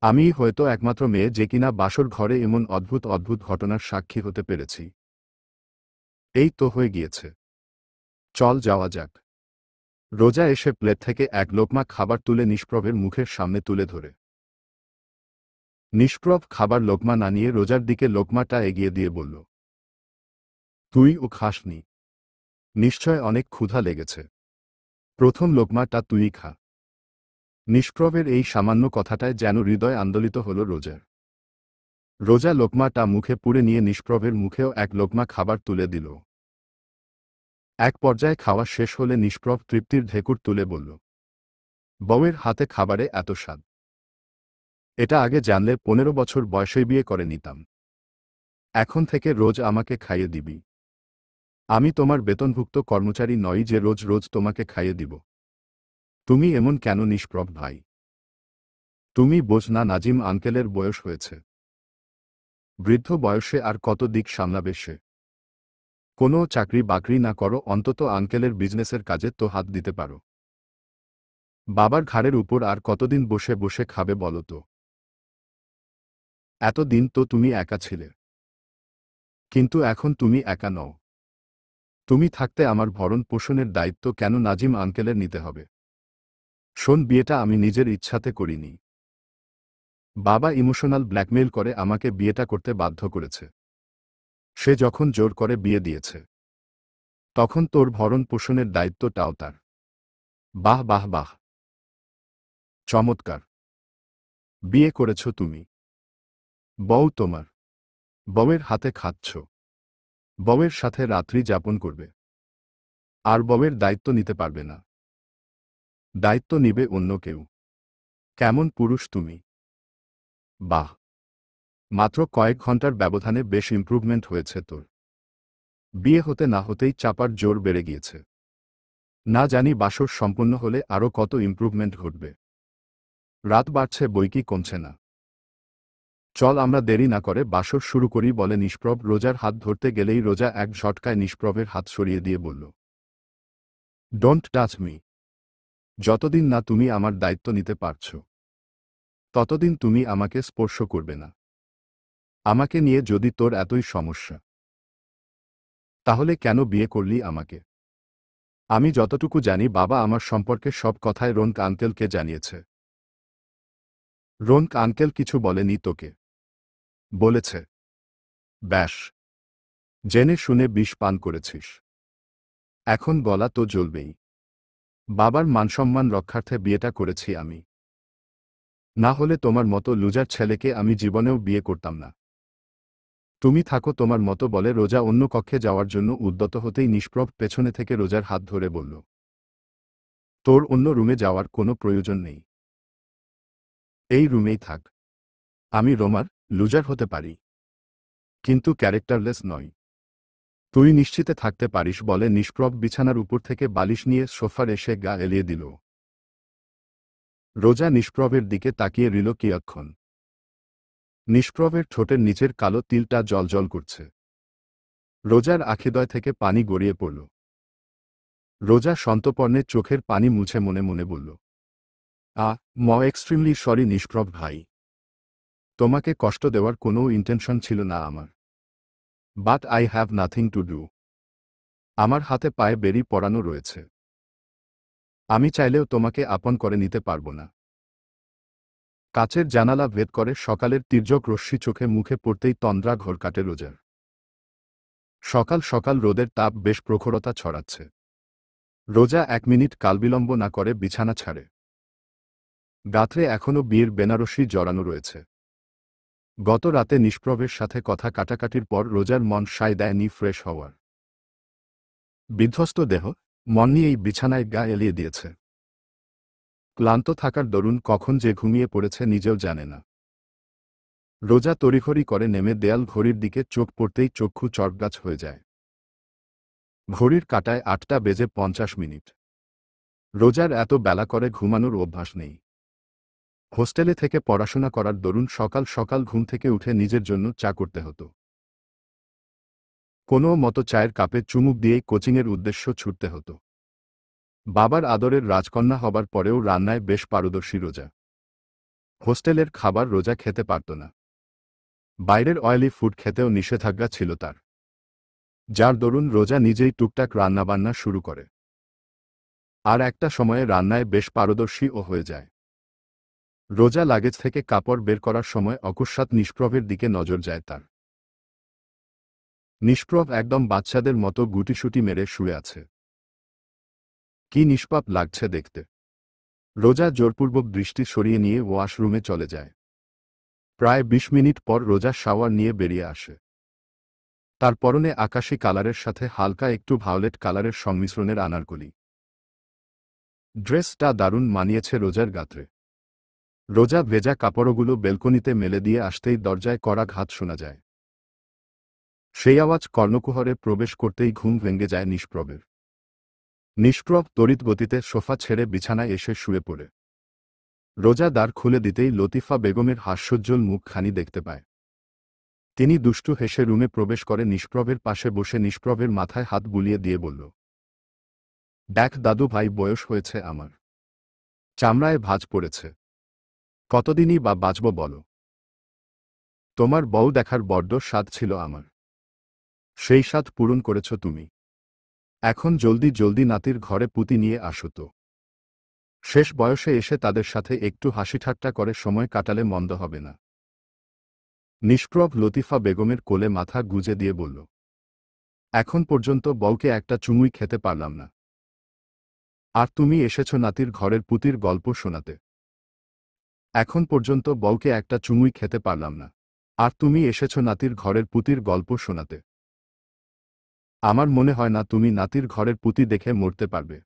আমিই হয়তো একমাত্র মেয়ে যে কিনা বাসর ঘরে এমন অদ্ভুত অদ্ভুত ঘটনার সাক্ষী হতে পেরেছি। এই তো হয়ে গিয়েছে, চল যাওয়া যাক। রোজা এসে প্লেট থেকে এক লোকমা খাবার তুলে নিষ্প্রভের মুখের সামনে তুলে ধরে। নিষ্প্রভ খাবার লোকমা না নিয়ে রোজার দিকে লোকমাটা এগিয়ে দিয়ে বলল, তুই ও খাসনি? নিশ্চয় অনেক ক্ষুধা লেগেছে। প্রথম লোকমাটা তুই খা। নিষ্প্রভের এই সামান্য কথাটায় যেন হৃদয় আন্দোলিত হল রোজার। রোজা লোকমাটা মুখে পুরে নিয়ে নিষ্প্রভের মুখেও এক লোকমা খাবার তুলে দিল। এক পর্যায়ে খাওয়া শেষ হলে নিষ্প্রভ তৃপ্তির ঢেকুর তুলে বলল, বউয়ের হাতে খাবারে এত স্বাদ! এটা আগে জানলে 15 বছর বয়সেই বিয়ে করে নিতাম। এখন থেকে রোজ আমাকে খাইয়ে দিবি। আমি তোমার বেতনভুক্ত কর্মচারী নই যে রোজ রোজ তোমাকে খাইয়ে দিব। তুমি এমন কেন নিষ্প্রভ ভাই? তুমি বোঝ না নাজিম আঙ্কেলের বয়স হয়েছে। বৃদ্ধ বয়সে আর কত দিক সামলাবে সে? কোনো চাকরি বাকরি না করো, অন্তত আঙ্কেলের বিজনেসের কাজে তো হাত দিতে পারো। বাবার ঘাড়ের উপর আর কতদিন বসে বসে খাবে বলো তো? এতদিন তো তুমি একা ছিলে, কিন্তু এখন তুমি একা নও। তুমি থাকতে আমার ভরণ পোষণের দায়িত্ব কেন নাজিম আঙ্কেলের নিতে হবে? শোন, বিয়েটা আমি নিজের ইচ্ছাতে করিনি। বাবা ইমোশনাল ব্ল্যাকমেইল করে আমাকে বিয়েটা করতে বাধ্য করেছে। সে যখন জোর করে বিয়ে দিয়েছে, তখন তোর ভরণ পোষণের দায়িত্বটাও তার। বাহ বাহ বাহ, চমৎকার! বিয়ে করেছ তুমি, বউ তোমার। বউয়ের হাতে খাচ্ছ, বউয়ের সাথে রাত্রি যাপন করবে, আর বউয়ের দায়িত্ব নিতে পারবে না। দায়িত্ব নিবে অন্য কেউ। কেমন পুরুষ তুমি! বাহ, মাত্র কয়েক ঘন্টার ব্যবধানে বেশ ইমপ্রুভমেন্ট হয়েছে তোর। বিয়ে হতে না হতেই চাপার জোর বেড়ে গিয়েছে। না জানি বাসর সম্পন্ন হলে আরও কত ইমপ্রুভমেন্ট ঘটবে। রাত বাড়ছে বইকি কমছে না। চল আমরা দেরি না করে বাসর শুরু করি বলে নিষ্প্রভ রোজার হাত ধরতে গেলেই রোজা এক ঝটকায় নিষ্প্রভের হাত সরিয়ে দিয়ে বলল, ডোন্ট টাচ মি। যতদিন না তুমি আমার দায়িত্ব নিতে পারছ, ততদিন তুমি আমাকে স্পর্শ করবে না। আমাকে নিয়ে যদি তোর এতই সমস্যা, তাহলে কেন বিয়ে করলি আমাকে? আমি যতটুকু জানি বাবা আমার সম্পর্কে সব কথাই রোনক আঙ্কেলকে জানিয়েছে। রোনক আঙ্কেল কিছু বলেনি তোকে? বলেছে। ব্যাস, জেনে শুনে বিষ পান করেছিস। এখন গলা তো জ্বলবেই। বাবার মানসম্মান রক্ষার্থে বিয়েটা করেছি আমি। না হলে তোমার মতো লুজার ছেলেকে আমি জীবনেও বিয়ে করতাম না। তুমি থাকো তোমার মতো বলে রোজা অন্য কক্ষে যাওয়ার জন্য উদ্যত হতেই নিষ্প্রভ পেছনে থেকে রোজার হাত ধরে বলল, তোর অন্য রুমে যাওয়ার কোনো প্রয়োজন নেই। এই রুমেই থাক। আমি রোমার লুজার হতে পারি, কিন্তু ক্যারেক্টারলেস নয়। তুই নিশ্চিতে থাকতে পারিস বলে নিষ্প্রভ বিছানার উপর থেকে বালিশ নিয়ে সোফার এসে গা এলিয়ে দিল। রোজা নিষ্প্রভের দিকে তাকিয়ে রইল কিয়ৎক্ষণ। নিষ্প্রভের ঠোঁটের নিচের কালো তিলটা জ্বলজ্বল করছে। রোজার আখিদ্বয় থেকে পানি গড়িয়ে পড়ল। রোজা সন্তর্পণে চোখের পানি মুছে মনে মনে বলল, এক্সট্রিমলি সরি নিষ্প্রভ ভাই। তোমাকে কষ্ট দেওয়ার কোনো ইন্টেনশন ছিল না আমার। But I have nothing to do. আমার হাতে পায়ে বেরি পড়ানো রয়েছে। আমি চাইলেও তোমাকে আপন করে নিতে পারব না। কাচের জানালা ভেদ করে সকালের তির্যক রশ্মি চোখে মুখে পড়তেই তন্দ্রা ঘোর কাটে রোজার। সকাল সকাল রোদের তাপ বেশ প্রখরতা ছড়াচ্ছে। রোজা 1 মিনিট কালবিলম্ব না করে বিছানা ছাড়ে। গাত্রে এখনও বিয়ের বেনারসি জড়ানো রয়েছে। গত রাতে নিষ্প্রভের সাথে কথা কাটাকাটির পর রোজার মন সায় দেয়নি ফ্রেশ হওয়ার। বিধ্বস্ত দেহ মন নিয়েই বিছানায় গা এলিয়ে দিয়েছে। ক্লান্ত থাকার দরুন কখন যে ঘুমিয়ে পড়েছে নিজেও জানে না। রোজা তড়িঘড়ি করে নেমে দেয়াল ঘড়ির দিকে চোখ পড়তেই চক্ষু চড়গাছ হয়ে যায়। ঘড়ির কাঁটায় 8:50। রোজার এত বেলা করে ঘুমানোর অভ্যাস নেই। হোস্টেলে থেকে পড়াশোনা করার দরুন সকাল সকাল ঘুম থেকে উঠে নিজের জন্য চা করতে হতো। কোনো মতো চায়ের কাপে চুমুক দিয়েই কোচিংয়ের উদ্দেশ্য ছুটতে হতো। বাবার আদরের রাজকন্যা হবার পরেও রান্নায় বেশ পারদর্শী রোজা। হোস্টেলের খাবার রোজা খেতে পারত না। বাইরের অয়েলি ফুড খেতেও নিষেধাজ্ঞা ছিল তার, যার দরুন রোজা নিজেই টুকটাক রান্নাবান্না শুরু করে। আর একটা সময়ে রান্নায় বেশ পারদর্শীও হয়ে যায়। রোজা লাগেজ থেকে কাপড় বের করার সময় অকস্মাৎ নিষ্প্রভের দিকে নজর যায় তার। নিষ্প্রভ একদম বাচ্চাদের মতো গুটিসুটি মেরে শুয়ে আছে। কি নিষ্পাপ লাগছে দেখতে। রোজা জোরপূর্বক দৃষ্টি সরিয়ে নিয়ে ওয়াশরুমে চলে যায়। প্রায় 20 মিনিট পর রোজা শাওয়ার নিয়ে বেরিয়ে আসে। তার পরনে আকাশী কালারের সাথে হালকা একটু ভায়োলেট কালারের সংমিশ্রণের আনারকলি। ড্রেসটা দারুণ মানিয়েছে রোজার গাত্রে। রোজা ভেজা কাপড়গুলো বেলকনিতে মেলে দিয়ে আসতেই দরজায় কড়া ঘাত শোনা যায়। সেই আওয়াজ কর্ণকুহরে প্রবেশ করতেই ঘুম ভেঙে যায় নিষ্প্রভের। নিষ্প্রভ তড়িৎ গতিতে সোফা ছেড়ে বিছানায় এসে শুয়ে পড়ে। রোজা দ্বার খুলে দিতেই লতিফা বেগমের হাস্যোজ্জ্বল মুখখানি দেখতে পায়। তিনি দুষ্টু হেসে রুমে প্রবেশ করে নিষ্প্রভের পাশে বসে নিষ্প্রভের মাথায় হাত বুলিয়ে দিয়ে বলল, দেখ দাদু ভাই, বয়স হয়েছে আমার। চামড়ায় ভাঁজ পড়েছে। কতদিনই বা বাঁচব বলো। তোমার বউ দেখার বড্ড স্বাদ ছিল আমার। সেই স্বাদ পূরণ করেছ তুমি। এখন জলদি জলদি নাতির ঘরে পুঁতি নিয়ে আসো তো। শেষ বয়সে এসে তাদের সাথে একটু হাসিঠাট্টা করে সময় কাটালে মন্দ হবে না। নিষ্প্রভ লতিফা বেগমের কোলে মাথা গুজে দিয়ে বলল, এখন পর্যন্ত বউকে একটা চুমুই খেতে পারলাম না। আর তুমি এসেছ নাতির ঘরের পুঁতির গল্প শোনাতে। এখন পর্যন্ত বউকে একটা চুমুই খেতে পারলাম না। আর তুমি এসেছ নাতির ঘরের পুঁতির গল্প শোনাতে। আমার মনে হয় না তুমি নাতির ঘরের পুঁতি দেখে মরতে পারবে।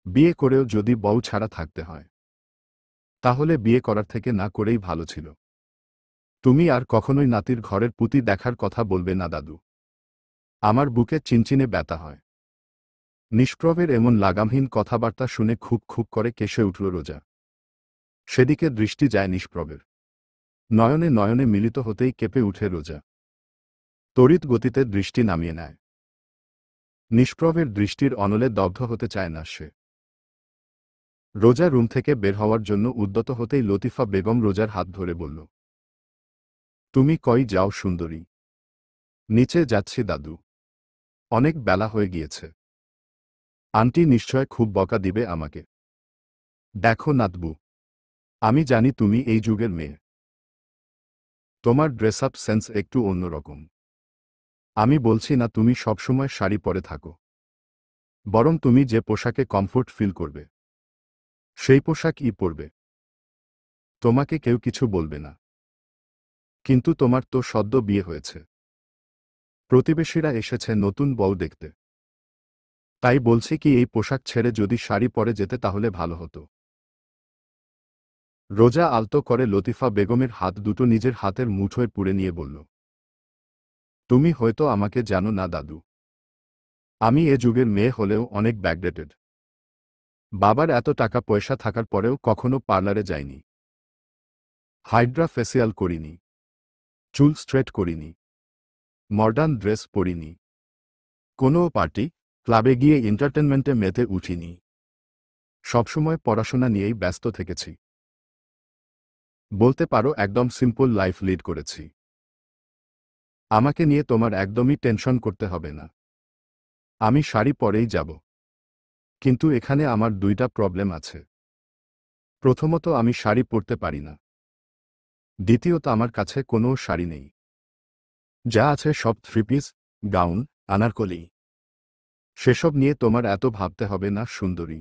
বিয়ে করেও যদি বউ ছাড়া থাকতে হয়, তাহলে বিয়ে করার থেকে না করেই ভালো ছিল। তুমি আর কখনোই নাতির ঘরের পুঁতি দেখার কথা বলবে না দাদু। আমার বুকে চিনচিনে ব্যথা হয়। নিষ্প্রভের এমন লাগামহীন কথাবার্তা শুনে খুব খুব করে কেশে উঠল রোজা। সেদিকে দৃষ্টি যায় নিষ্প্রভের। নয়নে নয়নে মিলিত হতেই কেঁপে উঠে রোজা। তড়িৎ গতিতে দৃষ্টি নামিয়ে নেয়। নিষ্প্রভের দৃষ্টির অনলে দগ্ধ হতে চায় না সে। রোজা রুম থেকে বের হওয়ার জন্য উদ্যত হতেই লতিফা বেগম রোজার হাত ধরে বলল, তুমি কই যাও সুন্দরী? নিচে যাচ্ছি দাদু। অনেক বেলা হয়ে গিয়েছে। আন্টি নিশ্চয় খুব বকা দিবে আমাকে। দেখো নাতবু, আমি জানি তুমি এই যুগের মেয়ে। তোমার ড্রেস আপ সেন্স একটু অন্যরকম। আমি বলছি না তুমি সবসময় শাড়ি পরে থাকো, বরং তুমি যে পোশাকে কমফোর্ট ফিল করবে সেই পোশাকই পরবে। তোমাকে কেউ কিছু বলবে না। কিন্তু তোমার তো সদ্য বিয়ে হয়েছে, প্রতিবেশীরা এসেছে নতুন বউ দেখতে। তাই বলছি কি এই পোশাক ছেড়ে যদি শাড়ি পরে যেতে তাহলে ভালো হতো। রোজা আলতো করে লতিফা বেগমের হাত দুটো নিজের হাতের মুঠোয় পুড়ে নিয়ে বলল, তুমি হয়তো আমাকে জানো না দাদু, আমি এ যুগের মেয়ে হলেও অনেক ব্যাকডেটেড। বাবার এত টাকা পয়সা থাকার পরেও কখনো পার্লারে যাইনি, হাইড্রা ফেসিয়াল করিনি, চুল স্ট্রেট করিনি, মডার্ন ড্রেস পরিনি, কোনো পার্টি ক্লাবে গিয়ে এন্টারটেনমেন্টে মেতে উঠিনি। সবসময় পড়াশোনা নিয়েই ব্যস্ত থেকেছি। বলতে পারো একদম সিম্পল লাইফ লিড করেছি। আমাকে নিয়ে তোমার একদমই টেনশন করতে হবে না। আমি শাড়ি পরেই যাব। কিন্তু এখানে আমার দুইটা প্রবলেম আছে। প্রথমত আমি শাড়ি পরতে পারি না। দ্বিতীয়ত আমার কাছে কোনো শাড়ি নেই। যা আছে সব থ্রি পিস, গাউন, আনারকলি। সেসব নিয়ে তোমার এত ভাবতে হবে না সুন্দরী।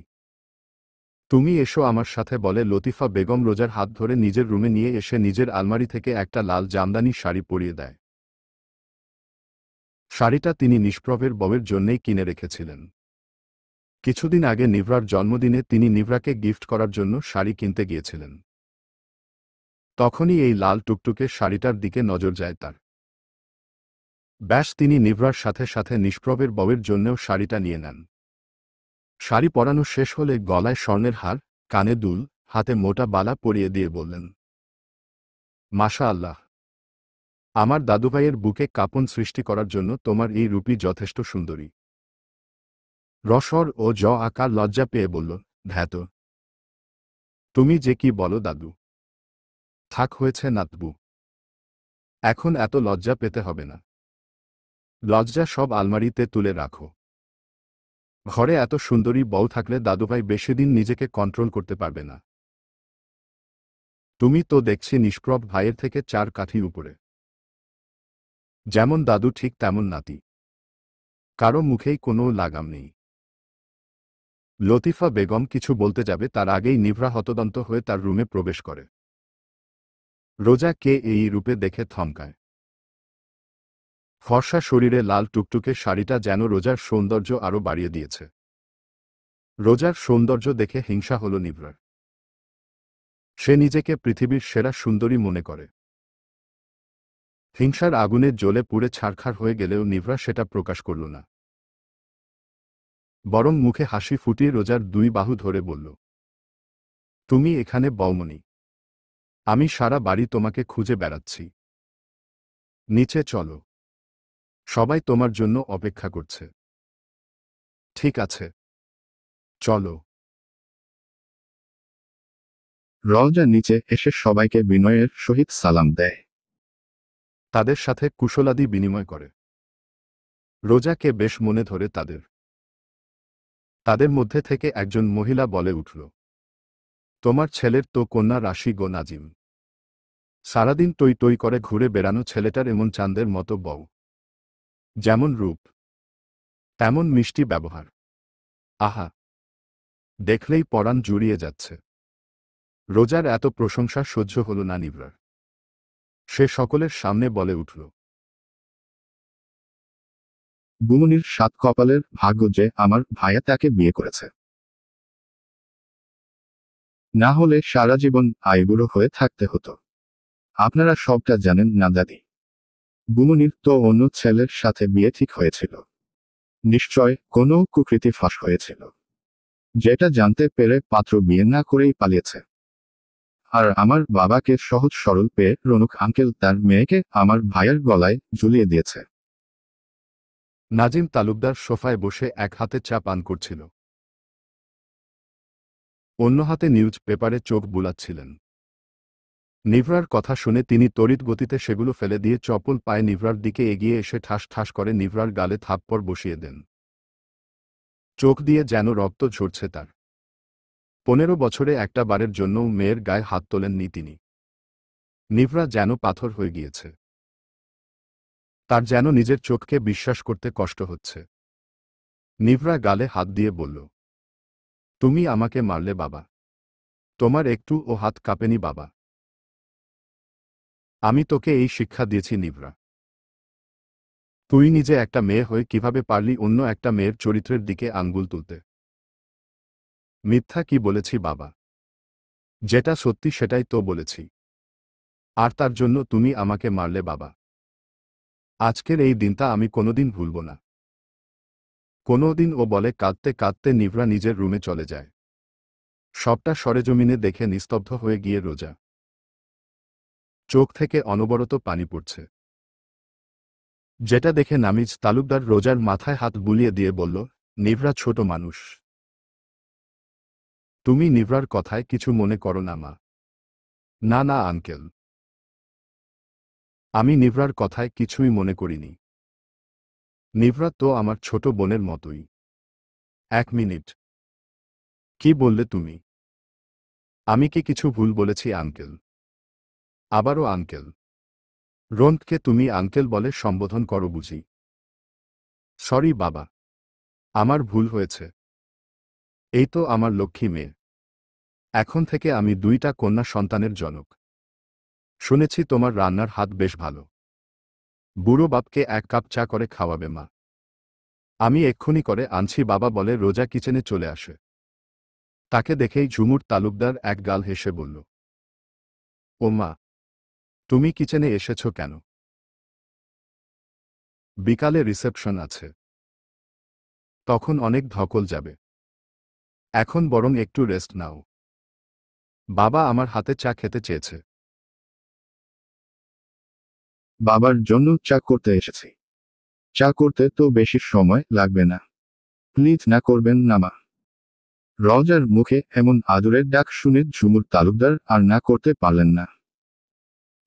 তুমি এসো আমার সাথে বলে লতিফা বেগম রোজার হাত ধরে নিজের রুমে নিয়ে এসে নিজের আলমারি থেকে একটা লাল জামদানি শাড়ি পরিয়ে দেয়। শাড়িটা তিনি নিষ্প্রভের বউয়ের জন্যেই কিনে রেখেছিলেন। কিছুদিন আগে নিভরার জন্মদিনে তিনি নিভরাকে গিফট করার জন্য শাড়ি কিনতে গিয়েছিলেন। তখনই এই লাল টুকটুকে শাড়িটার দিকে নজর যায় তার। ব্যাস তিনি নিভরার সাথে সাথে নিষ্প্রভের বউয়ের জন্যেও শাড়িটা নিয়ে নেন। শাড়ি পরানো শেষ হলে গলায় স্বর্ণের হার, কানে দুল, হাতে মোটা বালা পরিয়ে দিয়ে বললেন, মাশা আল্লাহ, আমার দাদুভাইয়ের বুকে কাঁপন সৃষ্টি করার জন্য তোমার এই রূপই যথেষ্ট সুন্দরী। রসর ও আকার লজ্জা পেয়ে বলল, ধ্যাত, তুমি যে কি বলো দাদু। থাক হয়েছে নাতবু, এখন এত লজ্জা পেতে হবে না। লজ্জা সব আলমারিতে তুলে রাখো। ঘরে এত সুন্দরী বউ থাকলে দাদুভাই বেশিদিন নিজেকে কন্ট্রোল করতে পারবে না। তুমি তো দেখছি নিষ্প্রভ ভাইয়ের থেকে 4 কাঠি উপরে। যেমন দাদু ঠিক তেমন নাতি। কারো মুখেই কোনো লাগাম নেই। লতিফা বেগম কিছু বলতে যাবে তার আগেই নিভরা হতদন্ত হয়ে তার রুমে প্রবেশ করে। রোজাকে এই রূপে দেখে থমকায়। ফর্সা শরীরে লাল টুকটুকে শাড়িটা যেন রোজার সৌন্দর্য আরও বাড়িয়ে দিয়েছে। রোজার সৌন্দর্য দেখে হিংসা হল নিভরার। সে নিজেকে পৃথিবীর সেরা সুন্দরী মনে করে। হিংসার আগুনে জ্বলে পুড়ে ছারখার হয়ে গেলেও নিভরা সেটা প্রকাশ করল না। বরং মুখে হাসি ফুটিয়ে রোজার 2 বাহু ধরে বলল, তুমি এখানে বউমনি। আমি সারা বাড়ি তোমাকে খুঁজে বেড়াচ্ছি। নিচে চলো, সবাই তোমার জন্য অপেক্ষা করছে। ঠিক আছে, চলো। রওজা নিচে এসে সবাইকে বিনয়ের সহিত সালাম দেয়। তাদের সাথে কুশলাদি বিনিময় করে। রোজাকে বেশ মনে ধরে তাদের। তাদের মধ্যে থেকে একজন মহিলা বলে উঠল, তোমার ছেলের তো কন্যা রাশি গো নাজিম। সারাদিন টই টই করে ঘুরে বেড়ানো ছেলেটার এমন চাঁদের মতো বউ। যেমন রূপ, তেমন মিষ্টি ব্যবহার। আহা, দেখলেই পরাণ জুড়িয়ে যাচ্ছে। রোজার এত প্রশংসা সহ্য হল না নিভরার। সে সকলের সামনে বলে উঠল, বুমনির 7 কপালের ভাগ্য যে আমার ভাইয়া তাকে বিয়ে করেছে। না হলে সারা জীবন আইবুড়ো হয়ে থাকতে হতো। আপনারা সবটা জানেন না দাদি। বুমনির তো অন্য ছেলের সাথে বিয়ে ঠিক হয়েছিল। নিশ্চয় কোনো কুকৃতি ফাঁস হয়েছিল, যেটা জানতে পেরে পাত্র বিয়ে না করেই পালিয়েছে। আর আমার বাবাকে সহজ সরল পেয়ে রনুক আঙ্কেল তার মেয়েকে আমার ভাইয়ের গলায় ঝুলিয়ে দিয়েছে। নাজিম তালুকদার সোফায় বসে এক হাতে চা পান করছিল, অন্য হাতে নিউজ পেপারে চোখ বুলাচ্ছিলেন। নিভরার কথা শুনে তিনি তড়িৎ গতিতে সেগুলো ফেলে দিয়ে চপল পায়ে নিভরার দিকে এগিয়ে এসে ঠাস ঠাস করে নিভরার গালে থাপ্পড় বসিয়ে দেন। চোখ দিয়ে যেন রক্ত ঝরছে তার। 15 বছরে একটা বারের জন্যও মেয়ের গায়ে হাত তোলেননি তিনি। নিভরা যেন পাথর হয়ে গিয়েছে। তার যেন নিজের চোখকে বিশ্বাস করতে কষ্ট হচ্ছে। নিভরা গালে হাত দিয়ে বলল, তুমি আমাকে মারলে বাবা। তোমার একটু ও হাত কাঁপেনি বাবা। আমি তোকে এই শিক্ষা দিয়েছি নিভরা। তুই নিজে একটা মেয়ে হয়ে কিভাবে পারলি অন্য একটা মেয়ের চরিত্রের দিকে আঙ্গুল তুলতে? মিথ্যা কি বলেছি বাবা? যেটা সত্যি সেটাই তো বলেছি। আর তার জন্য তুমি আমাকে মারলে বাবা। আজকের এই দিনটা আমি কোনোদিন ভুলব না। কোনোদিন। ও বলে কাঁদতে কাঁদতে নিভরা নিজের রুমে চলে যায়। সবটা সরেজমিনে দেখে নিস্তব্ধ হয়ে গিয়ে রোজা। চোখ থেকে অনবরত পানি পড়ছে। যেটা দেখে নামিজ তালুকদার রোজার মাথায় হাত বুলিয়ে দিয়ে বলল, নিভরা ছোট মানুষ। তুমি নিভরার কথায় কিছু মনে করো না মা। না না আঙ্কেল, আমি নিভরার কথায় কিছুই মনে করিনি। নিভরা তো আমার ছোট বোনের মতোই। 1 মিনিট। কি বললে তুমি? আমি কি কিছু ভুল বলেছি আঙ্কেল? আবারও আঙ্কেল? রোনকে তুমি আঙ্কেল বলে সম্বোধন করো বুঝি? সরি বাবা, আমার ভুল হয়েছে। এই তো আমার লক্ষ্মী মেয়ে। এখন থেকে আমি 2টা কন্যা সন্তানের জনক। শুনেছি তোমার রান্নার হাত বেশ ভালো। বুড়ো বাপকে 1 কাপ চা করে খাওয়াবে মা। আমি এক্ষুনি করে আনছি বাবা বলে রোজা কিচেনে চলে আসে। তাকে দেখেই ঝুমুর তালুকদার এক গাল হেসে বলল, ও মা, তুমি কিচেনে এসেছ কেন? বিকালে রিসেপশন আছে। তখন অনেক ধকল যাবে। এখন বরং একটু রেস্ট নাও। বাবা আমার হাতে চা খেতে চেয়েছে। বাবার জন্য চা করতে এসেছি। চা করতে তো বেশি সময় লাগবে না। প্লিজ না করবেন না মা। রজার মুখে এমন আদুরের ডাক শুনে ঝুমুর তালুকদার আর না করতে পারলেন না।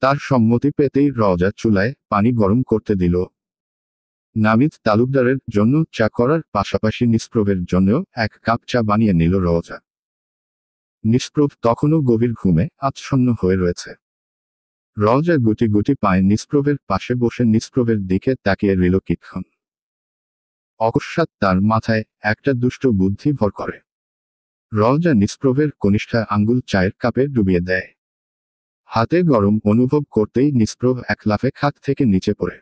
তার সম্মতি পেতেই রজা চুলায় পানি গরম করতে দিল। নামিদ তালুকদারের জন্য চা করার পাশাপাশি নিষ্প্রভের জন্যও 1 কাপ চা বানিয়ে নিল রজা। নিষ্প্রভ তখনও গভীর ঘুমে আচ্ছন্ন হয়ে রয়েছে। রজা গুটি গুটি পায়ে নিষ্প্রভের পাশে বসে নিষ্প্রভের দিকে তাকিয়ে রইল কিছুক্ষণ। অকস্মাৎ তার মাথায় একটা দুষ্ট বুদ্ধি ভর করে। রজা নিষ্প্রভের কনিষ্ঠা আঙ্গুল চায়ের কাপে ডুবিয়ে দেয়। হাতে গরম অনুভব করতেই নিষ্প্রভ এক লাফে খাট থেকে নিচে পড়ে।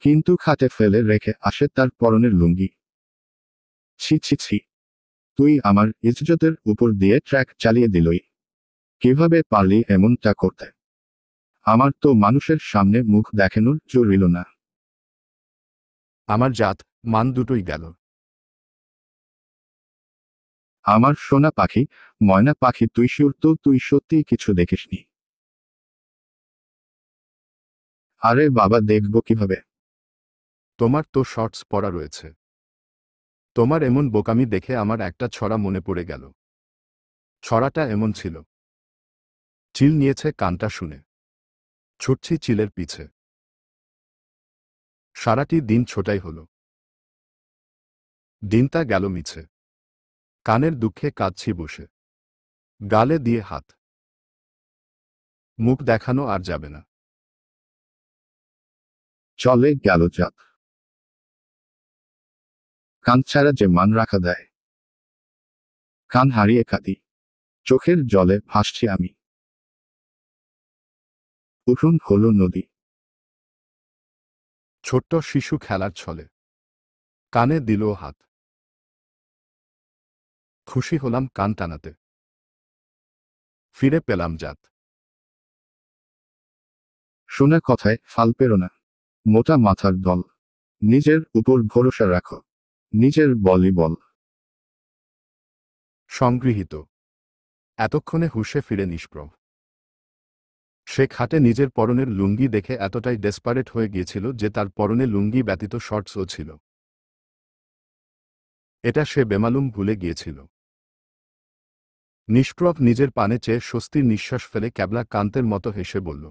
কিন্তু খাটে ফেলে রেখে আসে তার পরনের লুঙ্গি। ছি ছি ছি, তুই আমার ইজ্জতের উপর দিয়ে ট্র্যাক চালিয়ে দিলই। কিভাবে পারলি এমনটা করতে? আমার তো মানুষের সামনে মুখ দেখানোর জো রইল না। আমার জাত মান দুটোই গেল। আমার সোনা পাখি, ময়না পাখি, তুই শিওর তো তুই সত্যিই কিছু দেখিসনি? আরে বাবা, দেখব কিভাবে? তোমার তো শর্টস পরা রয়েছে। তোমার এমন বোকামি দেখে আমার একটা ছড়া মনে পড়ে গেল। ছড়াটা এমন ছিল, চিল নিয়েছে কানটা শুনে, ছুটছি চিলের পিছে। সারাটি দিন ছোটাই হলো। দিনটা গেল মিছে। কানের দুঃখে কাঁদছি বসে। গালে দিয়ে হাত। মুখ দেখানো আর যাবে না। চলে গেল জাত। কান ছাড়া যে মান রাখা দেয়। কান হারিয়ে কাঁদি। চোখের জলে ভাসছি আমি। উঠুন হলো নদী। ছোট্ট শিশু খেলার ছলে কানে দিল হাত। খুশি হলাম কান টানাতে। ফিরে পেলাম জাত। শোনা কথায় ফাল পেরো না। মোটা মাথার দল। নিজের উপর ভরসা রাখো। নিজের বলই বল। সংগৃহীত। এতক্ষণে হুঁশে ফিরে নিষ্প্রভ। সে খাটে নিজের পরনের লুঙ্গি দেখে এতটাই ডেসপারেট হয়ে গিয়েছিল যে তার পরনে লুঙ্গি ব্যতীত শর্টসও ছিল। এটা সে বেমালুম ভুলে গিয়েছিল। নিষ্প্রভ নিজের পানে চেয়ে স্বস্তির নিঃশ্বাস ফেলে ক্যাবলা কান্তের মতো হেসে বলল,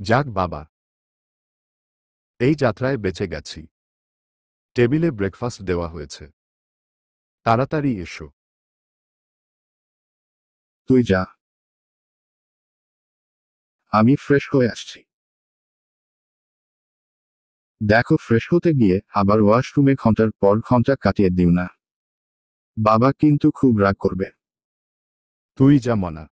যাক বাবা, এই যাত্রায় বেঁচে গেছি। টেবিলে ব্রেকফাস্ট দেওয়া হয়েছে। তাড়াতাড়ি এসো। তুই যা, আমি ফ্রেশ হয়ে আসছি। দেখো, ফ্রেশ হতে গিয়ে আবার ওয়াশরুমে ঘন্টার পর ঘন্টা কাটিয়ে দিও না। বাবা কিন্তু খুব রাগ করবে। তুই যা মনা।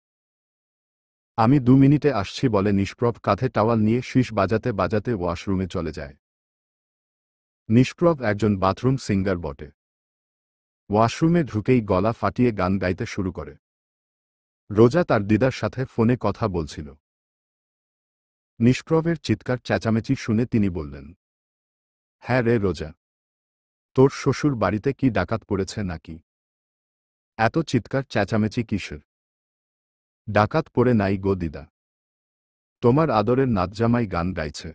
আমি 2 মিনিটে আসছি বলে নিষ্প্রভ কাঁধে টাওয়াল নিয়ে শীষ বাজাতে বাজাতে ওয়াশরুমে চলে যায়। নিষ্প্রভ একজন বাথরুম সিঙ্গার বটে। ওয়াশরুমে ঢুকেই গলা ফাটিয়ে গান গাইতে শুরু করে। রোজা তার দিদার সাথে ফোনে কথা বলছিল। নিষ্প্রভের চিৎকার চেঁচামেচি শুনে তিনি বললেন, হ্যাঁ রে রোজা, তোর শ্বশুর বাড়িতে কি ডাকাত পড়েছে নাকি? এত চিৎকার চেঁচামেচি কিসের? ডাকাত পড়ে নাই গো দিদা, তোমার আদরের নাতজামাই গান গাইছে।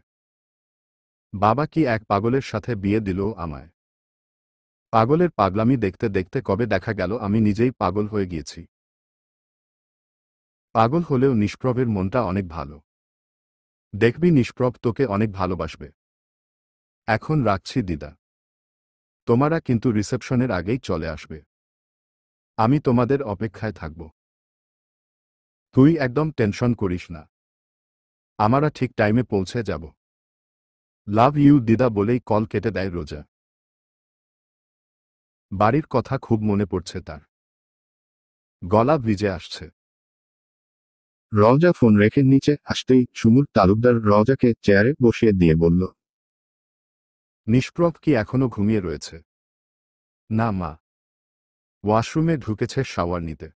বাবা কি এক পাগলের সাথে বিয়ে দিল আমায়? পাগলের পাগলামি দেখতে দেখতে কবে দেখা গেল আমি নিজেই পাগল হয়ে গিয়েছি। পাগল হলেও নিষ্প্রভের মনটা অনেক ভালো। দেখবি নিষ্প্রভ তোকে অনেক ভালোবাসবে। এখন রাখছি দিদা, তোমারা কিন্তু রিসেপশনের আগেই চলে আসবে। আমি তোমাদের অপেক্ষায় থাকব। তুই একদম টেনশন করিস না, আমরা ঠিক টাইমে পৌঁছে যাব। লাভ ইউ দিদা বলেই কল কেটে দেয় রোজা। বাড়ির কথা খুব মনে পড়ছে তার। গলা ভিজে আসছে। রওজা ফোন রেখে নিচে আসতেই ঝুমুর তালুকদার রওজাকে চেয়ারে বসিয়ে দিয়ে বলল, নিষ্প্রভ কি এখনো ঘুমিয়ে রয়েছে? না মা, ওয়াশরুমে ঢুকেছে শাওয়ার নিতে।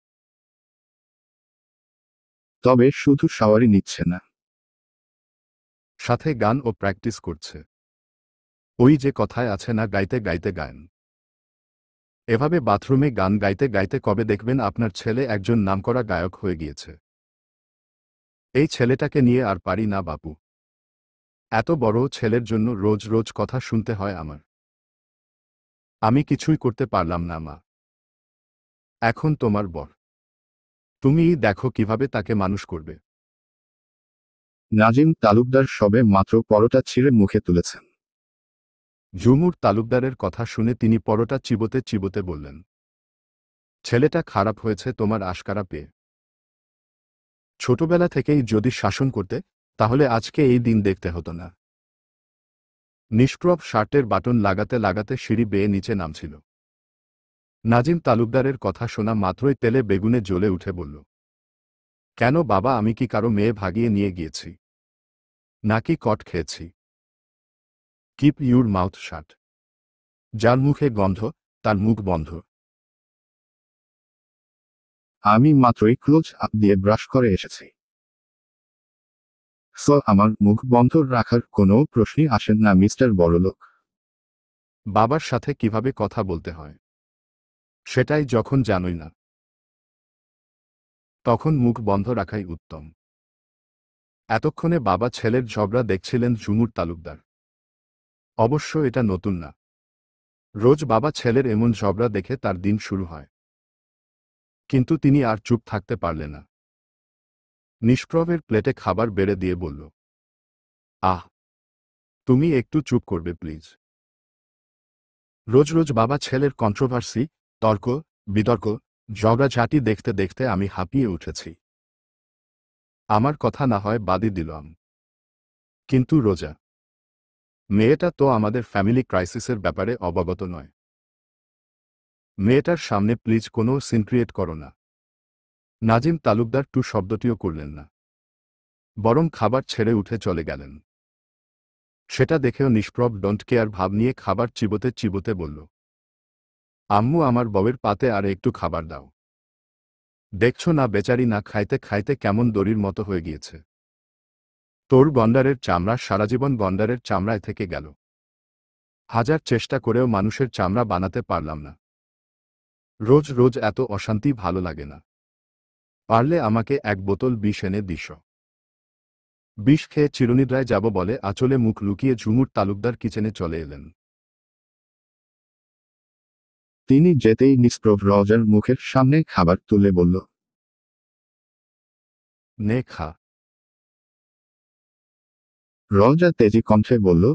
তবে শুধু শাওয়ারই নিচ্ছে না, সাথে গান ও প্র্যাকটিস করছে। ওই যে কথায় আছে না, গাইতে গাইতে গান। এভাবে বাথরুমে গান গাইতে গাইতে কবে দেখবেন আপনার ছেলে একজন নামকরা গায়ক হয়ে গিয়েছে। এই ছেলেটাকে নিয়ে আর পারি না বাপু। এত বড় ছেলের জন্য রোজ রোজ কথা শুনতে হয় আমার। আমি কিছুই করতে পারলাম না মা। এখন তোমার বর, তুমিই দেখো কিভাবে তাকে মানুষ করবে। নাজিম তালুকদার সবে মাত্র পরোটা ছিঁড়ে মুখে তুলেছেন। ঝুমুর তালুকদারের কথা শুনে তিনি পরোটা চিবোতে চিবোতে বললেন, ছেলেটা খারাপ হয়েছে তোমার আশকারা পেয়ে। ছোটবেলা থেকেই যদি শাসন করতে, তাহলে আজকে এই দিন দেখতে হতো না। নিষ্প্রভ শার্টের বাটন লাগাতে লাগাতে সিঁড়ি বেয়ে নিচে নামছিল। নাজিম তালুকদারের কথা শোনা মাত্রই তেলে বেগুনে জ্বলে উঠে বলল, কেন বাবা, আমি কি কারো মেয়ে ভাগিয়ে নিয়ে গিয়েছি? নাকি কট খেয়েছি? কিপ ইউর মাউথ শাট। যার মুখে গন্ধ, তার মুখ বন্ধ। আমি মাত্রই ক্লোজ আপ দিয়ে ব্রাশ করে এসেছি। আমার মুখ বন্ধ রাখার কোনো প্রশ্নই আসেন না মিস্টার বড়লোক। বাবার সাথে কিভাবে কথা বলতে হয় সেটাই যখন জানোই না, তখন মুখ বন্ধ রাখাই উত্তম। এতক্ষণে বাবা ছেলের ঝগড়া দেখছিলেন ঝুমুর তালুকদার। অবশ্য এটা নতুন না। রোজ বাবা ছেলের এমন ঝগড়া দেখে তার দিন শুরু হয়। কিন্তু তিনি আর চুপ থাকতে পারলেন না। নিষ্প্রভের প্লেটে খাবার বেড়ে দিয়ে বলল, আহ, তুমি একটু চুপ করবে প্লিজ। রোজ রোজ বাবা ছেলের কন্ট্রোভার্সি, তর্ক বিতর্ক, ঝগড়াঝাঁটি দেখতে দেখতে আমি হাঁপিয়ে উঠেছি। আমার কথা না হয় বাদই দিলাম, কিন্তু রোজা মেয়েটা তো আমাদের ফ্যামিলি ক্রাইসিসের ব্যাপারে অবগত নয়। মেয়েটার সামনে প্লিজ কোনো সিন ক্রিয়েট করো না। নাজিম তালুকদার টু শব্দটিও করলেন না, বরং খাবার ছেড়ে উঠে চলে গেলেন। সেটা দেখেও নিষ্প্রভ ডোন্ট কেয়ার ভাব নিয়ে খাবার চিবোতে চিবোতে বলল, আম্মু, আমার বউয়ের পাতে আর একটু খাবার দাও। দেখছো না বেচারি না খাইতে খাইতে কেমন দড়ির মতো হয়ে গিয়েছে। তোর গন্ডারের চামড়া সারাজীবন গন্ডারের চামড়ায় থেকে গেল। হাজার চেষ্টা করেও মানুষের চামড়া বানাতে পারলাম না। রোজ রোজ এত অশান্তি ভালো লাগে না। পারলে আমাকে এক বোতল বিষ এনে দিস। বিষ খেয়ে চিরনিদ্রায় যাব বলে আঁচলে মুখ লুকিয়ে ঝুমুর তালুকদার কিচেনে চলে এলেন। তিনি যেতেই নিষ্প্রভ রওজার মুখের সামনে খাবার তুলে বলল, নে খা। রওজা তেজি কণ্ঠে বলল,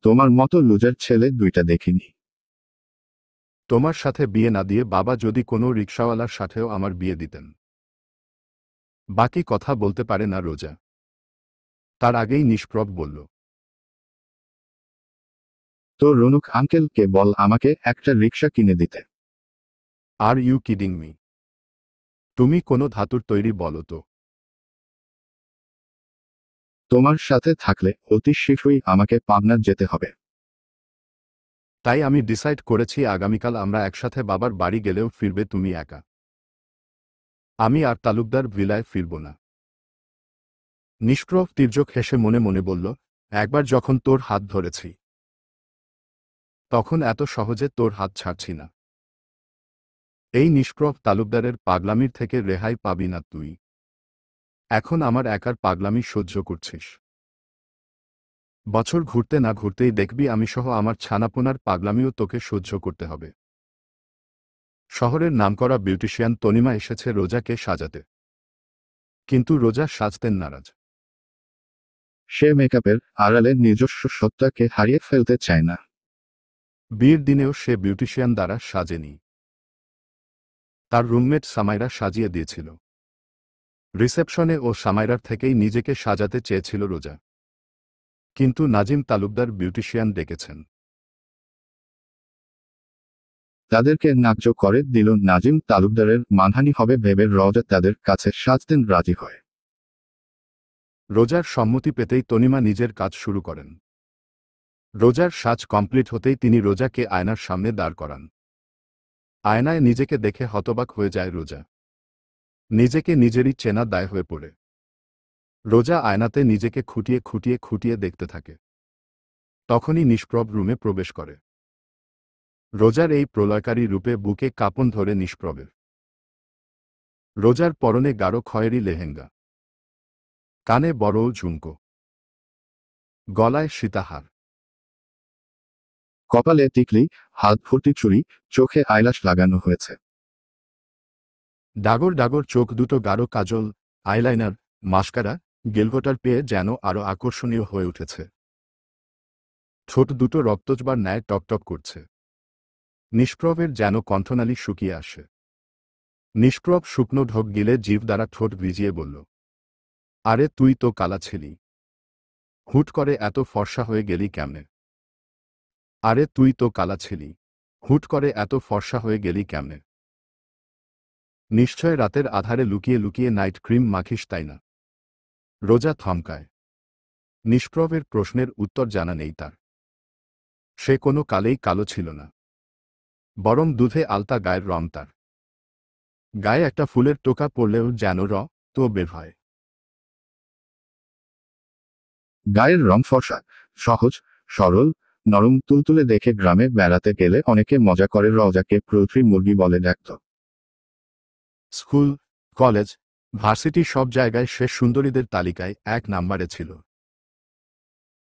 তোমার মতো লুজার ছেলে দুইটা দেখিনি। তোমার সাথে বিয়ে না দিয়ে বাবা যদি কোনো রিকশাওয়ালার সাথেও আমার বিয়ে দিতেন। বাকি কথা বলতে পারে না রোজা। তার আগেই নিষ্প্রভ বলল, তো রনুক আঙ্কেলকে বল আমাকে একটা রিকশা কিনে দিতে। Are you kidding me? তুমি কোনো ধাতুর তৈরি বলো তো? তোমার সাথে থাকলে অতি শীঘ্রই আমাকে পাবনা যেতে হবে। তাই আমি ডিসাইড করেছি আগামীকাল আমরা একসাথে বাবার বাড়ি গেলেও ফিরবে তুমি একা। আমি আর তালুকদার ভিলায় ফিরব না। নিষ্প্রভ তির্যক হেসে মনে মনে বলল, একবার যখন তোর হাত ধরেছি তখন এত সহজে তোর হাত ছাড়ছি না। এই নিষ্প্রভ তালুকদারের পাগলামির থেকে রেহাই পাবি না তুই। এখন আমার একার পাগলামি সহ্য করছিস। বছর ঘুরতে না ঘুরতেই দেখবি আমি সহ আমার ছানাপোনার পাগলামিও তোকে সহ্য করতে হবে। শহরের নামকরা বিউটিশিয়ান তনিমা এসেছে রোজাকে সাজাতে, কিন্তু রোজা সাজতেন নারাজ। সে মেকআপের আড়ালে নিজস্ব সত্তাকে হারিয়ে ফেলতে চায় না। বিয়ের দিনেও সে বিউটিশিয়ান দ্বারা সাজেনি, তার রুমমেট সামাইরা সাজিয়ে দিয়েছিল। রিসেপশনে ও সামাইরার থেকেই নিজেকে সাজাতে চেয়েছিল রোজা, কিন্তু নাজিম তালুকদার বিউটিশিয়ান ডেকেছেন। তাদেরকে ন্যায্য করে দিল নাজিম তালুকদারের মানহানি হবে ভেবে রোজা তাদের কাছে সাজতেন রাজি হয়। রোজার সম্মতি পেতেই তনিমা নিজের কাজ শুরু করেন। রোজার সাজ কমপ্লিট হতেই তিনি রোজাকে আয়নার সামনে দাঁড় করান। আয়নায় নিজেকে দেখে হতবাক হয়ে যায় রোজা। নিজেকে নিজেরই চেনা দায় হয়ে পড়ে। রোজা আয়নাতে নিজেকে খুঁটিয়ে খুঁটিয়ে খুঁটিয়ে দেখতে থাকে। তখনই নিষ্প্রভ রুমে প্রবেশ করে। রোজার এই প্রলয়কারী রূপে বুকে কাঁপন ধরে নিষ্প্রভের। রোজার পরনে গাঢ় খয়েরি লেহেঙ্গা, কানে বড় ঝুমকো, গলায় সীতাহার, কপালে টিকলি, হাত ভর্তি চুড়ি, চোখে আইলাশ লাগানো হয়েছে। ডাগর ডাগর চোখ দুটো গাঢ় কাজল, আইলাইনার, মাস্কারা, গেলগোটার পেয়ে যেন আরো আকর্ষণীয় হয়ে উঠেছে। ঠোঁট দুটো রক্তজবার ন্যায় টকটক করছে। নিষ্প্রভের যেন কণ্ঠনালী শুকিয়ে আসে। নিষ্প্রভ শুকনো ঢোক গিলে জিভ দ্বারা ঠোঁট ভিজিয়ে বলল, আরে তুই তো কালা ছিলি, হুট করে এত ফর্সা হয়ে গেলি কেমনে? আরে তুই তো কালা ছিলি, হুট করে এত ফর্সা হয়ে গেলি কেমনে? নিশ্চয় রাতের আধারে লুকিয়ে লুকিয়ে নাইট ক্রিম মাখিস তাই না? রোজা থমকায়। নিষ্প্রভের প্রশ্নের উত্তর জানা নেই তার। সে কোনো কালেই কালো ছিল না, বরং দুধে আলতা গায়ের রং তার। গায়ে একটা ফুলের টোকা পড়লেও যেন তো বের হয়। গায়ের রং ফর্সা, সহজ, সরল, নরম তুলতুলে দেখে গ্রামে বেড়াতে গেলে অনেকে মজা করে রোজাকে প্রৌত্রী মুরগি বলে ডাকত। স্কুল, কলেজ, ভার্সিটি সব জায়গায় সে সুন্দরীদের তালিকায় এক নাম্বারে ছিল।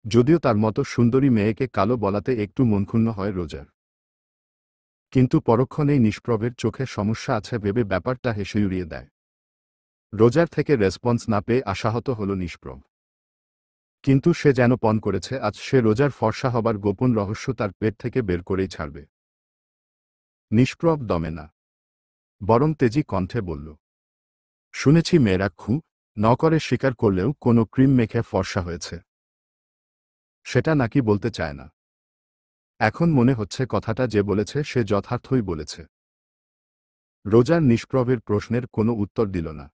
যদিও তার মতো সুন্দরী মেয়েকে কালো বলাতে একটু মনক্ষুণ্ণ হয় রোজার, কিন্তু পরক্ষণেই নিষ্প্রভের চোখে সমস্যা আছে ভেবে ব্যাপারটা হেসে উড়িয়ে দেয়। রোজার থেকে রেসপন্স না পেয়ে আশাহত হল নিষ্প্রভ। কিন্তু সে যেন পণ করেছে আজ সে রোজার ফর্সা হবার গোপন রহস্য তার পেট থেকে বের করেই ছাড়বে। নিষ্প্রভ দমে না, বরং তেজি কণ্ঠে বলল, শুনেছি মেয়েরা ন করে স্বীকার করলেও কোনো ক্রিম মেখে ফর্সা হয়েছে। সেটা নাকি বলতে চায় না। এখন মনে হচ্ছে কথাটা যে বলেছে সে যথার্থই বলেছে। রোজার নিষ্প্রভের প্রশ্নের কোনো উত্তর দিল না,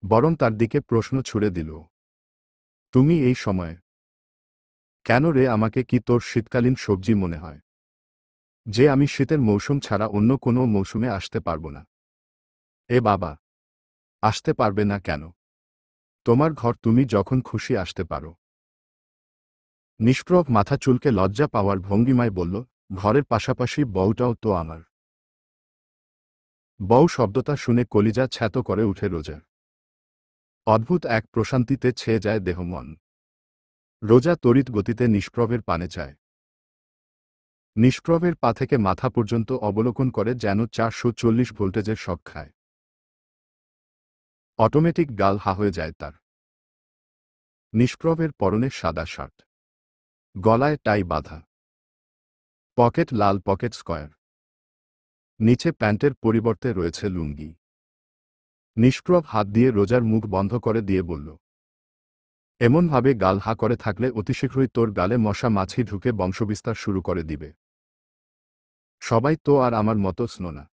বরং তার দিকে প্রশ্ন ছুড়ে দিল, তুমি এই সময়ে কেন রে? আমাকে কি তোর শীতকালীন সবজি মনে হয় যে আমি শীতের মৌসুম ছাড়া অন্য কোনো মৌসুমে আসতে পারব না? এ বাবা, আসতে পারবে না কেন? তোমার ঘর, তুমি যখন খুশি আসতে পারো। নিষ্প্রভ মাথা চুলকে লজ্জা পাওয়ার ভঙ্গিমায় বলল, ঘরের পাশাপাশি বউটাও তো আমার। বউ শব্দটা শুনে কলিজা ছ্যাঁতো করে উঠে রোজার। অদ্ভুত এক প্রশান্তিতে ছেয়ে যায় দেহ মন। রোজা তড়িৎ গতিতে নিষ্প্রভের পানে চায়। নিষ্প্রভের পা থেকে মাথা পর্যন্ত অবলোকন করে যেন 440 ভোল্টেজের শক খায়। অটোমেটিক গাল হা হয়ে যায় তার। নিষ্প্রভের পরনে সাদা শার্ট, গলায় টাই বাঁধা, পকেট লাল পকেট স্কয়ার, নিচে প্যান্টের পরিবর্তে রয়েছে লুঙ্গি। নিষ্প্রভ হাত দিয়ে রোজার মুখ বন্ধ করে দিয়ে বলল, এমনভাবে গাল হা করে থাকলে অতিশীঘ্রই তোর গালে মশা মাছি ঢুকে বংশবিস্তার শুরু করে দিবে। সবাই তো আর আমার মতো স্নো না।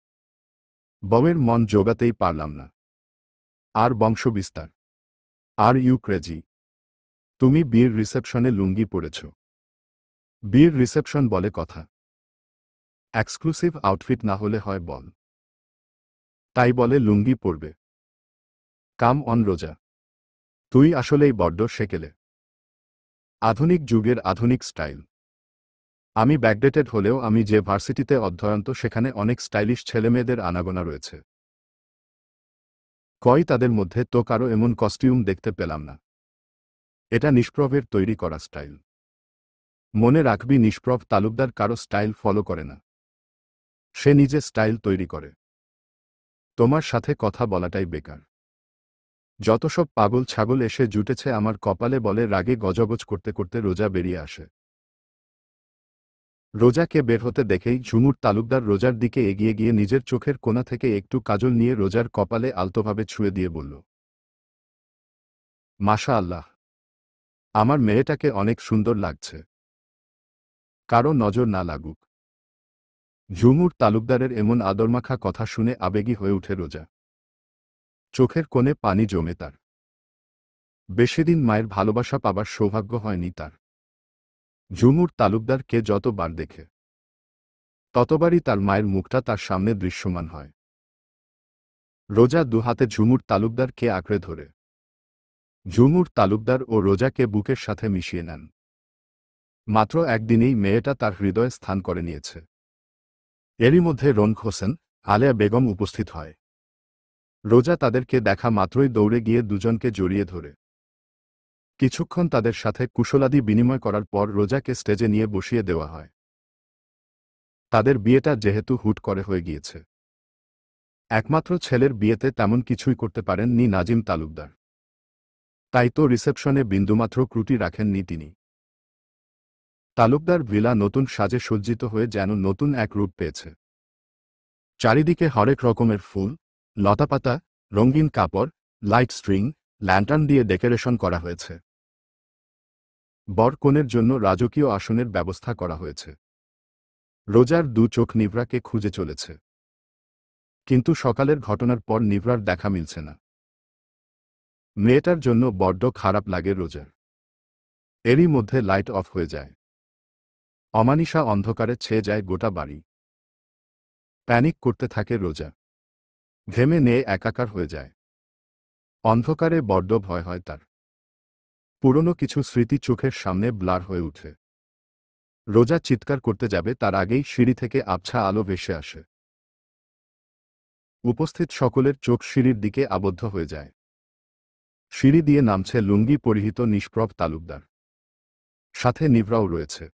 বউয়ের মন জোগাতেই পারলাম না। আর বংশবিস্তার। Are you crazy. তুমি বিয়ের রিসেপশনে লুঙ্গি পরেছ। বিয়ের রিসেপশন বলে কথা। এক্সক্লুসিভ আউটফিট না হলে হয় বল। তাই বলে লুঙ্গি পরবে। কাম অন রোজা, তুই আসলেই বড্ড সেকেলে। আধুনিক যুগের আধুনিক স্টাইল। আমি ব্যাকডেটেড হলেও আমি যে ভার্সিটিতে অধ্যয়নত সেখানে অনেক স্টাইলিশ ছেলেমেয়েদের আনাগোনা রয়েছে। কই তাদের মধ্যে তো কারো এমন কস্টিউম দেখতে পেলাম না। এটা নিষ্প্রভের তৈরি করা স্টাইল। মনে রাখবি, নিষ্প্রভ তালুকদার কারো স্টাইল ফলো করে না। সে নিজে স্টাইল তৈরি করে। তোমার সাথে কথা বলাটাই বেকার। যত সব পাগল ছাগল এসে জুটেছে আমার কপালে বলে রাগে গজগজ করতে করতে রোজা বেরিয়ে আসে। রোজাকে বের হতে দেখেই ঝুমুর তালুকদার রোজার দিকে এগিয়ে গিয়ে নিজের চোখের কোণা থেকে একটু কাজল নিয়ে রোজার কপালে আলতোভাবে ছুঁয়ে দিয়ে বলল, মাশা আল্লাহ, আমার মেয়েটাকে অনেক সুন্দর লাগছে। কারো নজর না লাগুক। ঝুমুর তালুকদারের এমন আদরমাখা কথা শুনে আবেগী হয়ে উঠে রোজা। চোখের কোণে পানি জমে তার। বেশিদিন মায়ের ভালোবাসা পাবার সৌভাগ্য হয়নি তার। ঝুমুর তালুকদারকে যতবার দেখে ততবারই তার মায়ের মুখটা তার সামনে দৃশ্যমান হয়। রোজা দুহাতে ঝুমুর তালুকদারকে আঁকড়ে ধরে। ঝুমুর তালুকদার ও রোজাকে বুকের সাথে মিশিয়ে নেন। মাত্র একদিনেই মেয়েটা তার হৃদয়ে স্থান করে নিয়েছে। এরই মধ্যে রনক হোসেন, আলেয়া বেগম উপস্থিত হয়। রোজা তাদেরকে দেখা মাত্রই দৌড়ে গিয়ে দুজনকে জড়িয়ে ধরে কিছুক্ষণ তাদের সাথে কুশলাদি বিনিময় করার পর রোজাকে স্টেজে নিয়ে বসিয়ে দেওয়া হয়। তাদের বিয়েটা যেহেতু হুট করে হয়ে গিয়েছে, একমাত্র ছেলের বিয়েতে তেমন কিছুই করতে পারেননি নাজিম তালুকদার। তাই তো রিসেপশনে বিন্দুমাত্র ত্রুটি রাখেননি তিনি। তালুকদার ভিলা নতুন সাজে সজ্জিত হয়ে যেন নতুন এক রূপ পেয়েছে। চারিদিকে হরেক রকমের ফুল, লতাপাতা, রঙিন কাপড়, লাইট স্ট্রিং, ল্যান্টার্ন দিয়ে ডেকোরেশন করা হয়েছে। বর কনের জন্য রাজকীয় আসনের ব্যবস্থা করা হয়েছে। রোজার দু চোখ নিভরাকে খুঁজে চলেছে। কিন্তু সকালের ঘটনার পর নিভরার দেখা মিলছে না। মেয়েটার জন্য বড্ড খারাপ লাগে রোজার। এরই মধ্যে লাইট অফ হয়ে যায়। অমানিশা অন্ধকারে ছেয়ে যায় গোটা বাড়ি। প্যানিক করতে থাকে রোজা। ঘেমে নিয়ে একাকার হয়ে যায়। অন্ধকারে বড্ড ভয় হয় তার। পুরনো কিছু স্মৃতি চোখের সামনে ব্লার হয়ে উঠে। রোজা চিৎকার করতে যাবে তার আগেই সিঁড়ি থেকে আবছা আলো ভেসে আসে। উপস্থিত সকলের চোখ সিঁড়ির দিকে আবদ্ধ হয়ে যায়। সিঁড়ি দিয়ে নামছে লুঙ্গি পরিহিত নিষ্প্রভ তালুকদার। সাথে নিভরাও রয়েছে।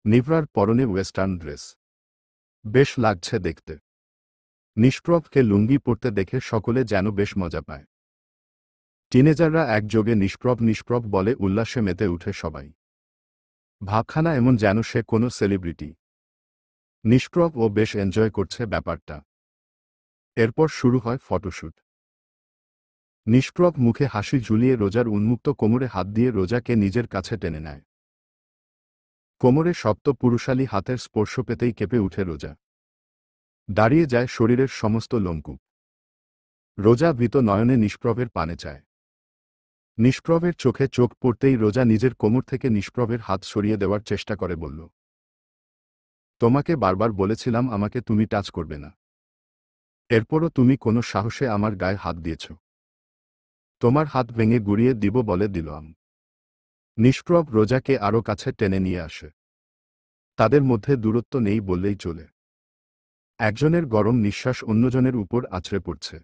নিভরার পরনে ওয়েস্টার্ন ড্রেস। বেশ লাগছে দেখতে। নিষ্প্রভকে লুঙ্গি পরতে দেখে সকলে যেন বেশ মজা পায়। টিনেজাররা একযোগে নিষ্প্রভ নিষ্প্রভ বলে উল্লাসে মেতে উঠে সবাই। ভাবখানা এমন যেন সে কোনো সেলিব্রিটি। নিষ্প্রভ ও বেশ এনজয় করছে ব্যাপারটা। এরপর শুরু হয় ফটোশ্যুট। নিষ্প্রভ মুখে হাসি ঝুলিয়ে রোজার উন্মুক্ত কোমরে হাত দিয়ে রোজাকে নিজের কাছে টেনে নেয়। কোমরে শক্ত পুরুষালী হাতের স্পর্শ পেতেই কেঁপে উঠে রোজা। দাঁড়িয়ে যায় শরীরের সমস্ত লোমকূপ। রোজা ভীত নয়নে নিষ্প্রভের পানে চায়। নিষ্প্রভের চোখে চোখ পড়তেই রোজা নিজের কোমর থেকে নিষ্প্রভের হাত সরিয়ে দেওয়ার চেষ্টা করে বলল, তোমাকে বারবার বলেছিলাম আমাকে তুমি টাচ করবে না। এরপরও তুমি কোনো সাহসে আমার গায়ে হাত দিয়েছ। তোমার হাত ভেঙে গুড়িয়ে দিব বলে দিলাম। নিষ্প্রভ রোজাকে আরও কাছে টেনে নিয়ে আসে। তাদের মধ্যে দূরত্ব নেই বললেই চলে। একজনের গরম নিঃশ্বাস অন্যজনের উপর আছড়ে পড়ছে।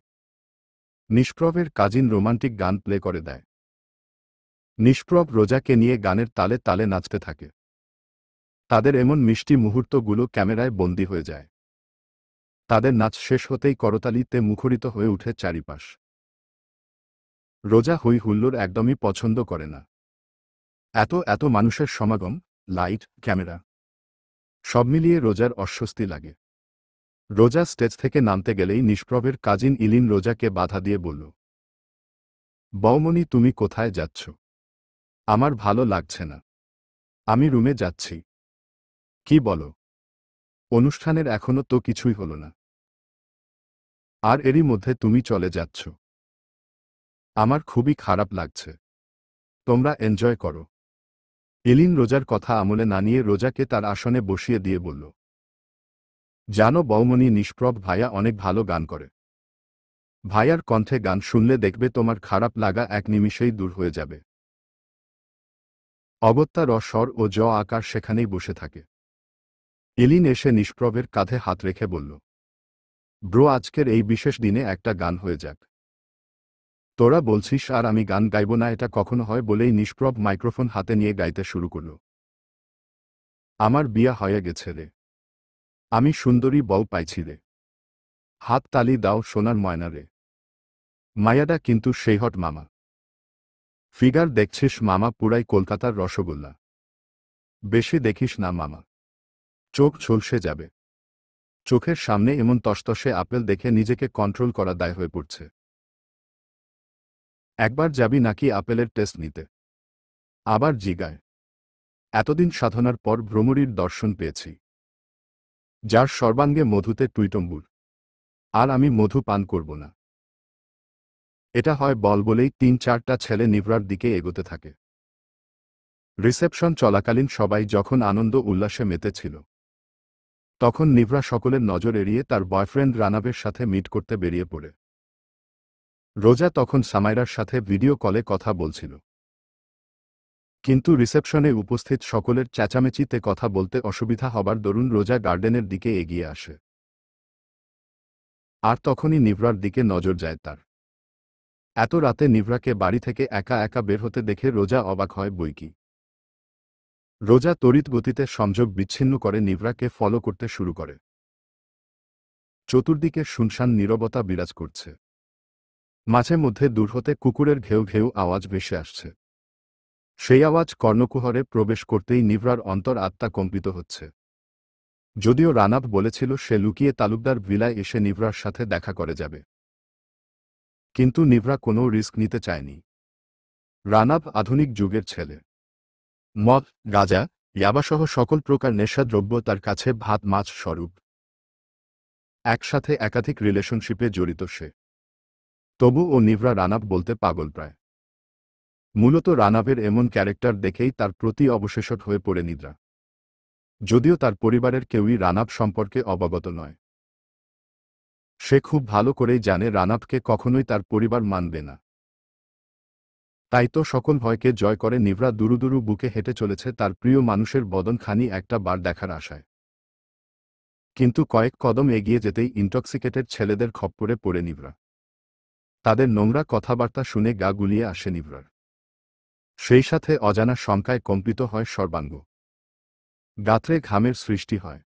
নিষ্প্রভের কাজিন রোমান্টিক গান প্লে করে দেয়। নিষ্প্রভ রোজাকে নিয়ে গানের তালে তালে নাচতে থাকে। তাদের এমন মিষ্টি মুহূর্তগুলো ক্যামেরায় বন্দী হয়ে যায়। তাদের নাচ শেষ হতেই করতালিতে মুখরিত হয়ে উঠে চারিপাশ। রোজা হই হুল্লোড় একদমই পছন্দ করে না। এত এত মানুষের সমাগম, লাইট, ক্যামেরা, সব মিলিয়ে রোজার অস্বস্তি লাগে। রোজা স্টেজ থেকে নামতে গেলেই নিষ্প্রভের কাজিন ইলিন রোজাকে বাধা দিয়ে বলল, বৌমনি তুমি কোথায় যাচ্ছ? আমার ভালো লাগছে না। আমি রুমে যাচ্ছি। কি বলো? অনুষ্ঠানের এখনো তো কিছুই হলো না, আর এরই মধ্যে তুমি চলে যাচ্ছ। আমার খুবই খারাপ লাগছে। তোমরা এনজয় করো। ইলিন রোজার কথা আমলে না নিয়ে রোজাকে তার আসনে বসিয়ে দিয়ে বলল, জানো বৌমনি, নিষ্প্রভ ভাইয়া অনেক ভালো গান করে। ভাইয়ার কণ্ঠে গান শুনলে দেখবে তোমার খারাপ লাগা এক নিমিষেই দূর হয়ে যাবে। অগত্যা র স্বর ও জ আকার সেখানেই বসে থাকে। ইলিন এসে নিষ্প্রভের কাঁধে হাত রেখে বলল, ব্রো, আজকের এই বিশেষ দিনে একটা গান হয়ে যাক। তোরা বলছিস আর আমি গান গাইব না, এটা কখনো হয়? বলেই নিষ্প্রভ মাইক্রোফোন হাতে নিয়ে গাইতে শুরু করল, আমার বিয়া হয়ে গেছে রে, আমি সুন্দরী বউ পাইছি রে, হাত তালি দাও সোনার ময়না রে। মায়াডা কিন্তু সেই হট মামা। ফিগার দেখছিস মামা, পুরাই কলকাতার রসগোল্লা। বেশি দেখিস না মামা, চোখ ঝলসে যাবে। চোখের সামনে এমন তসতসে আপেল দেখে নিজেকে কন্ট্রোল করা দায় হয়ে পড়ছে। একবার যাবি নাকি আপেলের টেস্ট নিতে? আবার জিগায়। এতদিন সাধনার পর ভ্রমরীর দর্শন পেয়েছি, যার সর্বাঙ্গে মধুতে টুইটম্বুর। আর আমি মধু পান করব না। এটা হয় বল বলেই ৩-৪টা ছেলে নিভরার দিকে এগোতে থাকে। রিসেপশন চলাকালীন সবাই যখন আনন্দ উল্লাসে মেতেছিল, তখন নিভরা সকলের নজর এড়িয়ে তার বয়ফ্রেন্ড রানাবের সাথে মিট করতে বেরিয়ে পড়ে। রোজা তখন সামাইরার সাথে ভিডিও কলে কথা বলছিল, কিন্তু রিসেপশনে উপস্থিত সকলের চেঁচামেচিতে কথা বলতে অসুবিধা হবার দরুন রোজা গার্ডেনের দিকে এগিয়ে আসে। আর তখনই নিভরার দিকে নজর যায় তার। এত রাতে নিভরাকে বাড়ি থেকে একা একা বের হতে দেখে রোজা অবাক হয় বইকি। রোজা তড়িৎ গতিতে সংযোগ বিচ্ছিন্ন করে নিভরাকে ফলো করতে শুরু করে। চতুর্দিকে শুনশান নীরবতা বিরাজ করছে। মাঝে মধ্যে দূর হতে কুকুরের ঘেউ ঘেউ আওয়াজ ভেসে আসছে। সেই আওয়াজ কর্ণকুহরে প্রবেশ করতেই নিভরার অন্তর আত্মা কম্পিত হচ্ছে। যদিও রানাব বলেছিল সে লুকিয়ে তালুকদার ভিলায় এসে নিভরার সাথে দেখা করে যাবে, কিন্তু নিভরা কোনো রিস্ক নিতে চায়নি। রানাব আধুনিক যুগের ছেলে। মদ, গাঁজা, ইয়াবাসহ সকল প্রকার নেশাদ্রব্য তার কাছে ভাত মাছ স্বরূপ। একসাথে একাধিক রিলেশনশিপে জড়িত সে। তবু ও নিভরা রানাব বলতে পাগল প্রায়। মূলত রানাবের এমন ক্যারেক্টার দেখেই তার প্রতি অবশেষট হয়ে পড়ে নিদ্রা। যদিও তার পরিবারের কেউই রানাব সম্পর্কে অবগত নয়। সে খুব ভালো করেই জানে রানাবকে কখনোই তার পরিবার মানবে না। তাই তো সকল ভয়কে জয় করে নিভরা দুরু দুরু বুকে হেঁটে চলেছে তার প্রিয় মানুষের বদনখানি একটা বার দেখার আশায়। কিন্তু কয়েক কদম এগিয়ে যেতেই ইনটক্সিকেটেড ছেলেদের খপ্পরে পড়ে নিভরা। তাদের নোংরা কথাবার্তা শুনে গা গুলিয়ে আসে নিভরার। সেই সাথে অজানা শঙ্কায় কম্পিত হয় সর্বাঙ্গ। গাত্রে ঘামের সৃষ্টি হয়।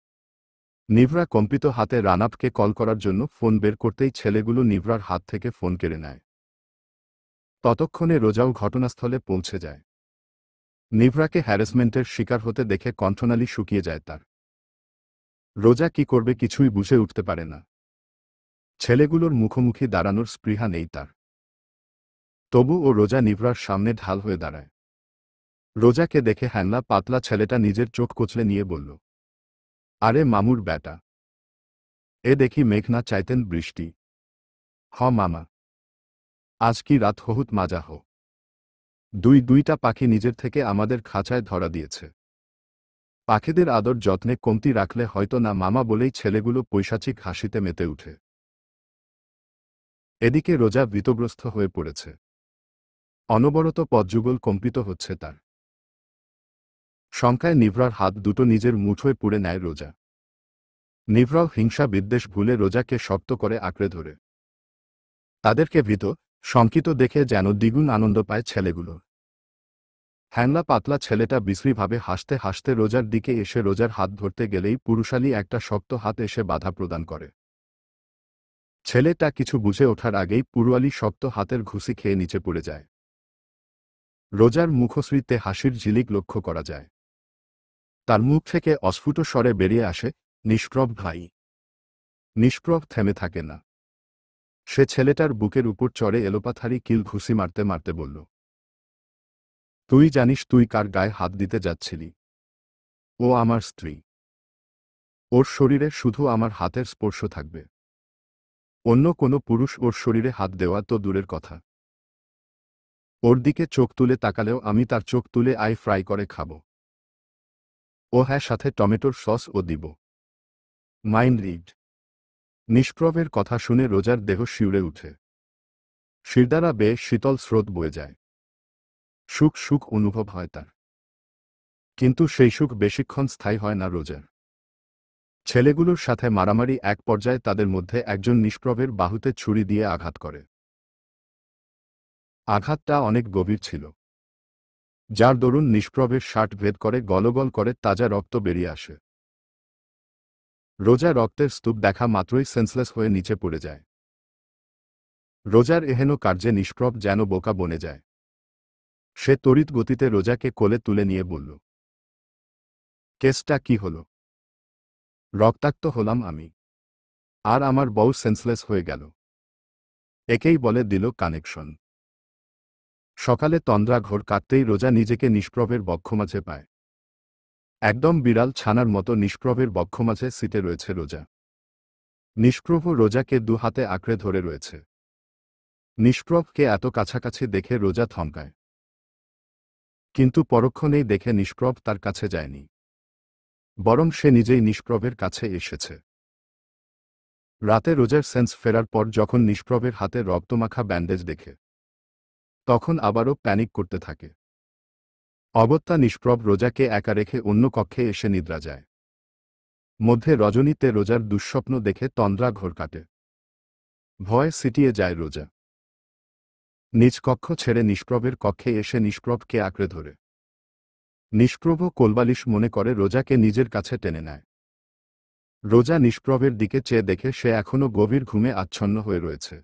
নিভরা কম্পিত হাতে রানাবকে কল করার জন্য ফোন বের করতেই ছেলেগুলো নিভরার হাত থেকে ফোন কেড়ে নেয়। ততক্ষণে রোজাও ঘটনাস্থলে পৌঁছে যায়। নিভরাকে হ্যারাসমেন্টের শিকার হতে দেখে কণ্ঠনালী শুকিয়ে যায় তার। রোজা কি করবে কিছুই বুঝে উঠতে পারে না। ছেলেগুলোর মুখোমুখি দাঁড়ানোর স্পৃহা নেই তার। তবু ও রোজা নিভরার সামনে ঢাল হয়ে দাঁড়ায়। রোজাকে দেখে হ্যাংলা পাতলা ছেলেটা নিজের চোখ কচলে নিয়ে বলল, আরে মামুর ব্যাটা, এ দেখি মেঘ না চাইতেন বৃষ্টি। হ মামা, আজ কি রাত হহুত মাজা হো। দুইটা পাখি নিজের থেকে আমাদের খাঁচায় ধরা দিয়েছে। পাখিদের আদর যত্নে কমতি রাখলে হয়তো না মামা বলেই ছেলেগুলো পৈশাচিক হাসিতে মেতে উঠে। এদিকে রোজা ভীতগ্রস্ত হয়ে পড়েছে। অনবরত পদযুগল কম্পিত হচ্ছে তার। শঙ্কায় নিভরার হাত দুটো নিজের মুঠোয় পুড়ে নেয় রোজা। নিভরাও হিংসা বিদ্বেষ ভুলে রোজাকে শক্ত করে আঁকড়ে ধরে। তাদেরকে ভীত শঙ্কিত দেখে যেন দ্বিগুণ আনন্দ পায় ছেলেগুলো। হ্যাংলা পাতলা ছেলেটা বিশ্রীভাবে হাসতে হাসতে রোজার দিকে এসে রোজার হাত ধরতে গেলেই পুরুষালী একটা শক্ত হাত এসে বাধা প্রদান করে। ছেলেটা কিছু বুঝে ওঠার আগেই পুরুয়ালি শক্ত হাতের ঘুষি খেয়ে নিচে পড়ে যায়। রোজার মুখশ্রীতে হাসির ঝিলিক লক্ষ্য করা যায়। তার মুখ থেকে অস্ফুট স্বরে বেরিয়ে আসে, নিষ্প্রভ ভাই। নিষ্প্রভ থেমে থাকে না। সে ছেলেটার বুকের উপর চড়ে এলোপাথারি কিল ঘুষি মারতে মারতে বলল, তুই জানিস তুই কার গায়ে হাত দিতে যাচ্ছিলি? ও আমার স্ত্রী। ওর শরীরে শুধু আমার হাতের স্পর্শ থাকবে। অন্য কোনো পুরুষ ওর শরীরে হাত দেওয়া তো দূরের কথা, ওর দিকে চোখ তুলে তাকালেও আমি তার চোখ তুলে ফ্রাই করে খাব। ও হ্যাঁ, সাথে টমেটোর সস ও দিব। Mind read. নিষ্প্রভের কথা শুনে রোজার দেহ শিউরে উঠে। শিরদাঁড়া বেয়ে শীতল স্রোত বয়ে যায়। সুখ সুখ অনুভব হয় তার। কিন্তু সেই সুখ বেশিক্ষণ স্থায়ী হয় না রোজার। ছেলেগুলোর সাথে মারামারি এক পর্যায়ে তাদের মধ্যে একজন নিষ্প্রভের বাহুতে ছুরি দিয়ে আঘাত করে। আঘাতটা অনেক গভীর ছিল, যার দরুন নিষ্প্রভের শার্ট ভেদ করে গলগল করে তাজা রক্ত বেরিয়ে আসে। রোজা রক্তের স্তূপ দেখা মাত্রই সেন্সলেস হয়ে নিচে পড়ে যায়। রোজার এহেন কার্যে নিষ্প্রভ যেন বোকা বনে যায়। সে তড়িৎ গতিতে রোজাকে কোলে তুলে নিয়ে বলল, কেসটা কি হল? রক্তাক্ত হলাম আমি, আর আমার বউ সেন্সলেস হয়ে গেল। একেই বলে দিল কানেকশন। সকালে তন্দ্রা ঘোর কাটতেই রোজা নিজেকে নিষ্প্রভের বক্ষমাঝে পায়। একদম বিড়াল ছানার মতো নিষ্প্রভের বক্ষমাঝে সিটে রয়েছে রোজা। নিষ্প্রভ রোজাকে দু হাতে আঁকড়ে ধরে রয়েছে। নিষ্প্রভকে এত কাছাকাছি দেখে রোজা থমকায়। কিন্তু পরক্ষণেই দেখে নিষ্প্রভ তার কাছে যায়নি, বরং সে নিজেই নিষ্প্রভের কাছে এসেছে। রাতে রোজার সেন্স ফেরার পর যখন নিষ্প্রভের হাতে রক্তমাখা ব্যান্ডেজ দেখে, তখন আবারও প্যানিক করতে থাকে। অগত্যা নিষ্প্রভ রোজাকে একা রেখে অন্য কক্ষে এসে নিদ্রা যায়। মধ্যে রজনীতে রোজার দুঃস্বপ্ন দেখে তন্দ্রা ঘোর কাটে। ভয়ে সিটিয়ে যায় রোজা। নিজ কক্ষ ছেড়ে নিষ্প্রভের কক্ষে এসে নিষ্প্রভকে আঁকড়ে ধরে। নিষ্প্রভ কোলবালিশ মনে করে রোজাকে নিজের কাছে টেনে নেয়। রোজা নিষ্প্রভের দিকে চেয়ে দেখে সে এখনো গভীর ঘুমে আচ্ছন্ন হয়ে রয়েছে।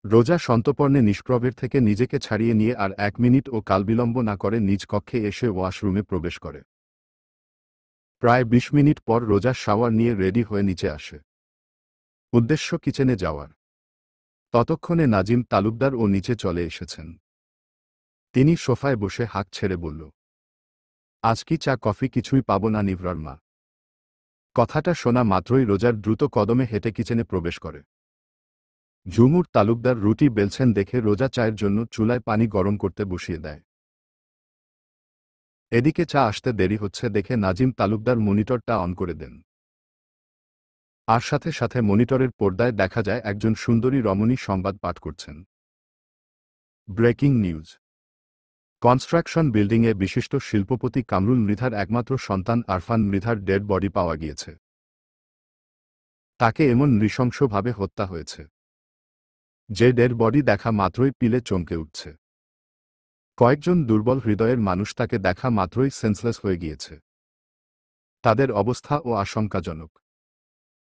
রোজা সন্তর্পণে নিষ্প্রভের থেকে নিজেকে ছাড়িয়ে নিয়ে আর 1 মিনিট ও কালবিলম্ব না করে নিজ কক্ষে এসে ওয়াশরুমে প্রবেশ করে। প্রায় 20 মিনিট পর রোজা শাওয়ার নিয়ে রেডি হয়ে নিচে আসে, উদ্দেশ্য কিচেনে যাওয়ার। ততক্ষণে নাজিম তালুকদার ও নিচে চলে এসেছেন। তিনি সোফায় বসে হাঁক ছেড়ে বলল, আজ কি চা কফি কিছুই পাব না নিভরার মা? কথাটা শোনা মাত্রই রোজার দ্রুত কদমে হেঁটে কিচেনে প্রবেশ করে। ঝুমুর তালুকদার রুটি বেলছেন দেখে রোজা চায়ের জন্য চুলায় পানি গরম করতে বসিয়ে দেয়। এদিকে চা আসতে দেরি হচ্ছে দেখে নাজিম তালুকদার মনিটরটা অন করে দেন। আর সাথে সাথে মনিটরের পর্দায় দেখা যায় একজন সুন্দরী রমণী সংবাদ পাঠ করছেন। Breaking news. কনস্ট্রাকশন বিল্ডিংয়ে বিশিষ্ট শিল্পপতি কামরুল মৃধার একমাত্র সন্তান আরফান মৃধার ডেড বডি পাওয়া গিয়েছে। তাকে এমন নৃশংসভাবে হত্যা হয়েছে যে ডেড বডি দেখা মাত্রই পিলে চমকে উঠছে। কয়েকজন দুর্বল হৃদয়ের মানুষ তাকে দেখা মাত্রই সেন্সলেস হয়ে গিয়েছে। তাদের অবস্থা ও আশঙ্কাজনক।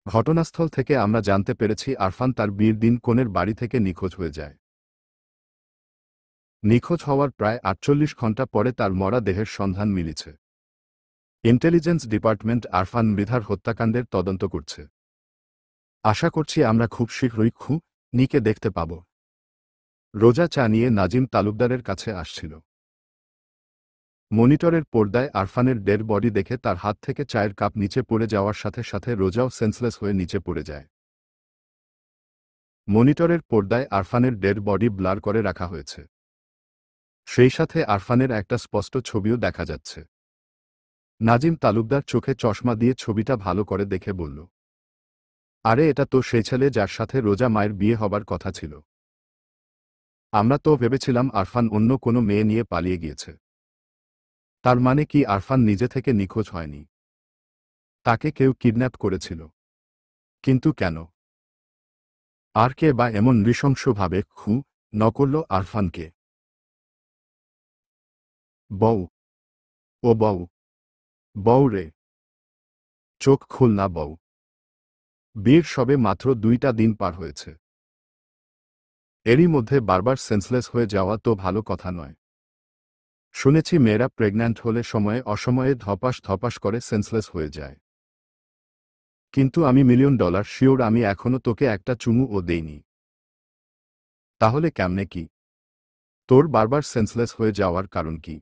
ঘটনাস্থল থেকে আমরা জানতে পেরেছি আরফান তার বিয়ের দিন কনের বাড়ি থেকে নিখোঁজ হয়ে যায়। নিখোঁজ হওয়ার প্রায় 48 ঘণ্টা পরে তার মরা দেহের সন্ধান মিলেছে। ইন্টেলিজেন্স ডিপার্টমেন্ট আরফান মৃধার হত্যাকাণ্ডের তদন্ত করছে। আশা করছি আমরা খুব শীঘ্রই নিকে দেখতে পাব। রোজা চা নিয়ে নাজিম তালুকদারের কাছে আসছিল। মনিটরের পর্দায় আরফানের ডেড বডি দেখে তার হাত থেকে চায়ের কাপ নিচে পড়ে যাওয়ার সাথে সাথে রোজাও সেন্সলেস হয়ে নিচে পড়ে যায়। মনিটরের পর্দায় আরফানের ডেড বডি ব্লার করে রাখা হয়েছে। সেই সাথে আরফানের একটা স্পষ্ট ছবিও দেখা যাচ্ছে। নাজিম তালুকদার চোখে চশমা দিয়ে ছবিটা ভালো করে দেখে বলল, আরে এটা তো সেই ছেলে যার সাথে রোজা মায়ের বিয়ে হবার কথা ছিল। আমরা তো ভেবেছিলাম আরফান অন্য কোনো মেয়ে নিয়ে পালিয়ে গিয়েছে। তার মানে কি আরফান নিজে থেকে নিখোঁজ হয়নি? তাকে কেউ কিডন্যাপ করেছিল। কিন্তু কেন? আর কে বা এমন নৃশংসভাবে করল আরফানকে? বউ। ও বউ। বউ রে, চোখ খুল না বউ। বিয়ের সবে মাত্র 2টা দিন পার হয়েছে। এরই মধ্যে বারবার সেন্সলেস হয়ে যাওয়া তো ভালো কথা নয়। শুনেছি মেয়েরা প্রেগন্যান্ট হলে সময়ে অসময়ে ধপাস ধপাস করে সেন্সলেস হয়ে যায়। কিন্তু আমি $1,000,000 শিওর আমি এখনো তোকে একটা চুমুও দেইনি। তাহলে কেমনে কি? তোর বারবার সেন্সলেস হয়ে যাওয়ার কারণ কি?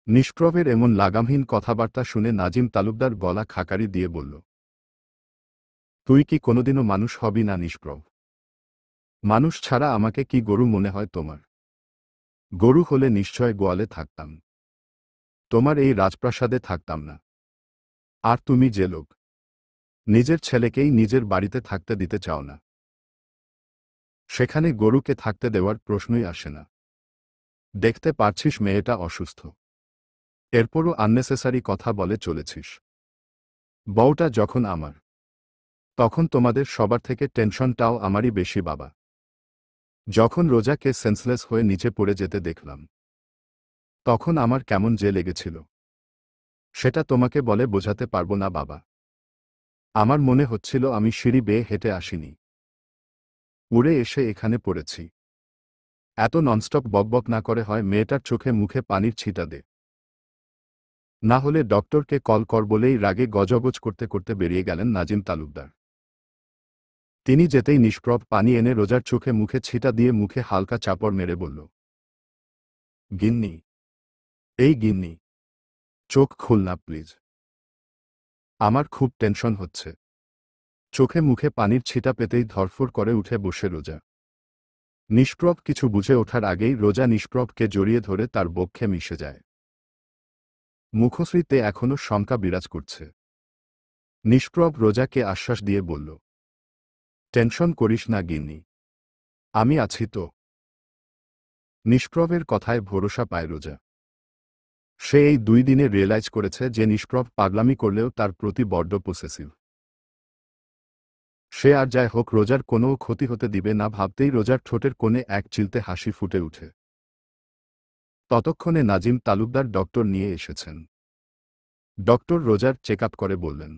নিষ্প্রভের এমন লাগামহীন কথাবার্তা শুনে নাজিম তালুকদার গলা খাকারি দিয়ে বলল, তুই কি কোনোদিনও মানুষ হবি না নিষ্প্রভ? মানুষ ছাড়া আমাকে কি গরু মনে হয় তোমার? গরু হলে নিশ্চয় গোয়ালে থাকতাম, তোমার এই রাজপ্রাসাদে থাকতাম না। আর তুমি যে লোক, নিজের ছেলেকেই নিজের বাড়িতে থাকতে দিতে চাও না, সেখানে গরুকে থাকতে দেওয়ার প্রশ্নই আসে না। দেখতে পারছিস মেয়েটা অসুস্থ, এরপরও আননেসেসারি কথা বলে চলেছিস। বউটা যখন আমার, তখন তোমাদের সবার থেকে টেনশনটাও আমারই বেশি বাবা। যখন রোজাকে সেন্সলেস হয়ে নিচে পড়ে যেতে দেখলাম, তখন আমার কেমন যে লেগেছিল, সেটা তোমাকে বলে বোঝাতে পারবো না বাবা। আমার মনে হচ্ছিল আমি সিঁড়ি বেয়ে হেঁটে আসিনি, উড়ে এসে এখানে পড়েছি। এত ননস্টপ বকবক না করে হয় মেয়েটার চোখে মুখে পানির ছিটা দে, না হলে ডক্টরকে কল কর বলেই রাগে গজগজ করতে করতে বেরিয়ে গেলেন নাজিম তালুকদার। তিনি যেতেই নিষ্প্রভ পানি এনে রোজার চোখে মুখে ছিটা দিয়ে মুখে হালকা চাপড় মেরে বলল, গিন্নি, এই গিন্নি, চোখ খুল না প্লিজ, আমার খুব টেনশন হচ্ছে। চোখে মুখে পানির ছিটা পেতেই ধরফর করে উঠে বসে রোজা। নিষ্প্রভ কিছু বুঝে ওঠার আগেই রোজা নিষ্প্রভকে জড়িয়ে ধরে তার বক্ষে মিশে যায়। মুখশ্রীতে এখনো শঙ্কা বিরাজ করছে। নিষ্প্রভ রোজাকে আশ্বাস দিয়ে বলল, টেনশন করিস না গিন্নি, আমি আছি তো। নিষ্প্রভের কথায় ভরসা পায় রোজা। সে এই 2 দিনে রিয়েলাইজ করেছে যে নিষ্প্রভ পাগলামি করলেও তার প্রতি বড্ড পসেসিভ। সে আর যাই হোক রোজার কোনো ক্ষতি হতে দিবে না ভাবতেই রোজার ঠোঁটের কোণে এক চিলতে হাসি ফুটে উঠে। ততক্ষণে নাজিম তালুকদার ডক্টর নিয়ে এসেছেন। ডক্টর রোজার চেক আপ করে বললেন,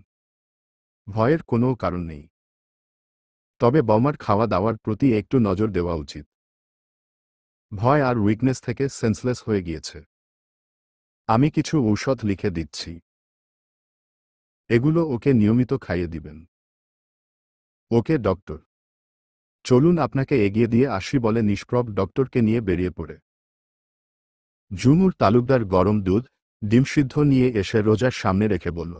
ভয়ের কোনো কারণ নেই, তবে বৌমার খাওয়া দাওয়ার প্রতি একটু নজর দেওয়া উচিত। ভয় আর উইকনেস থেকে সেন্সলেস হয়ে গিয়েছে। আমি কিছু ঔষধ লিখে দিচ্ছি, এগুলো ওকে নিয়মিত খাইয়ে দিবেন। ওকে ডক্টর, চলুন আপনাকে এগিয়ে দিয়ে আসি বলে নিষ্প্রভ ডক্টরকে নিয়ে বেরিয়ে পড়ে। ঝুমুর তালুকদার গরম দুধ, ডিম সিদ্ধ নিয়ে এসে রোজার সামনে রেখে বলল,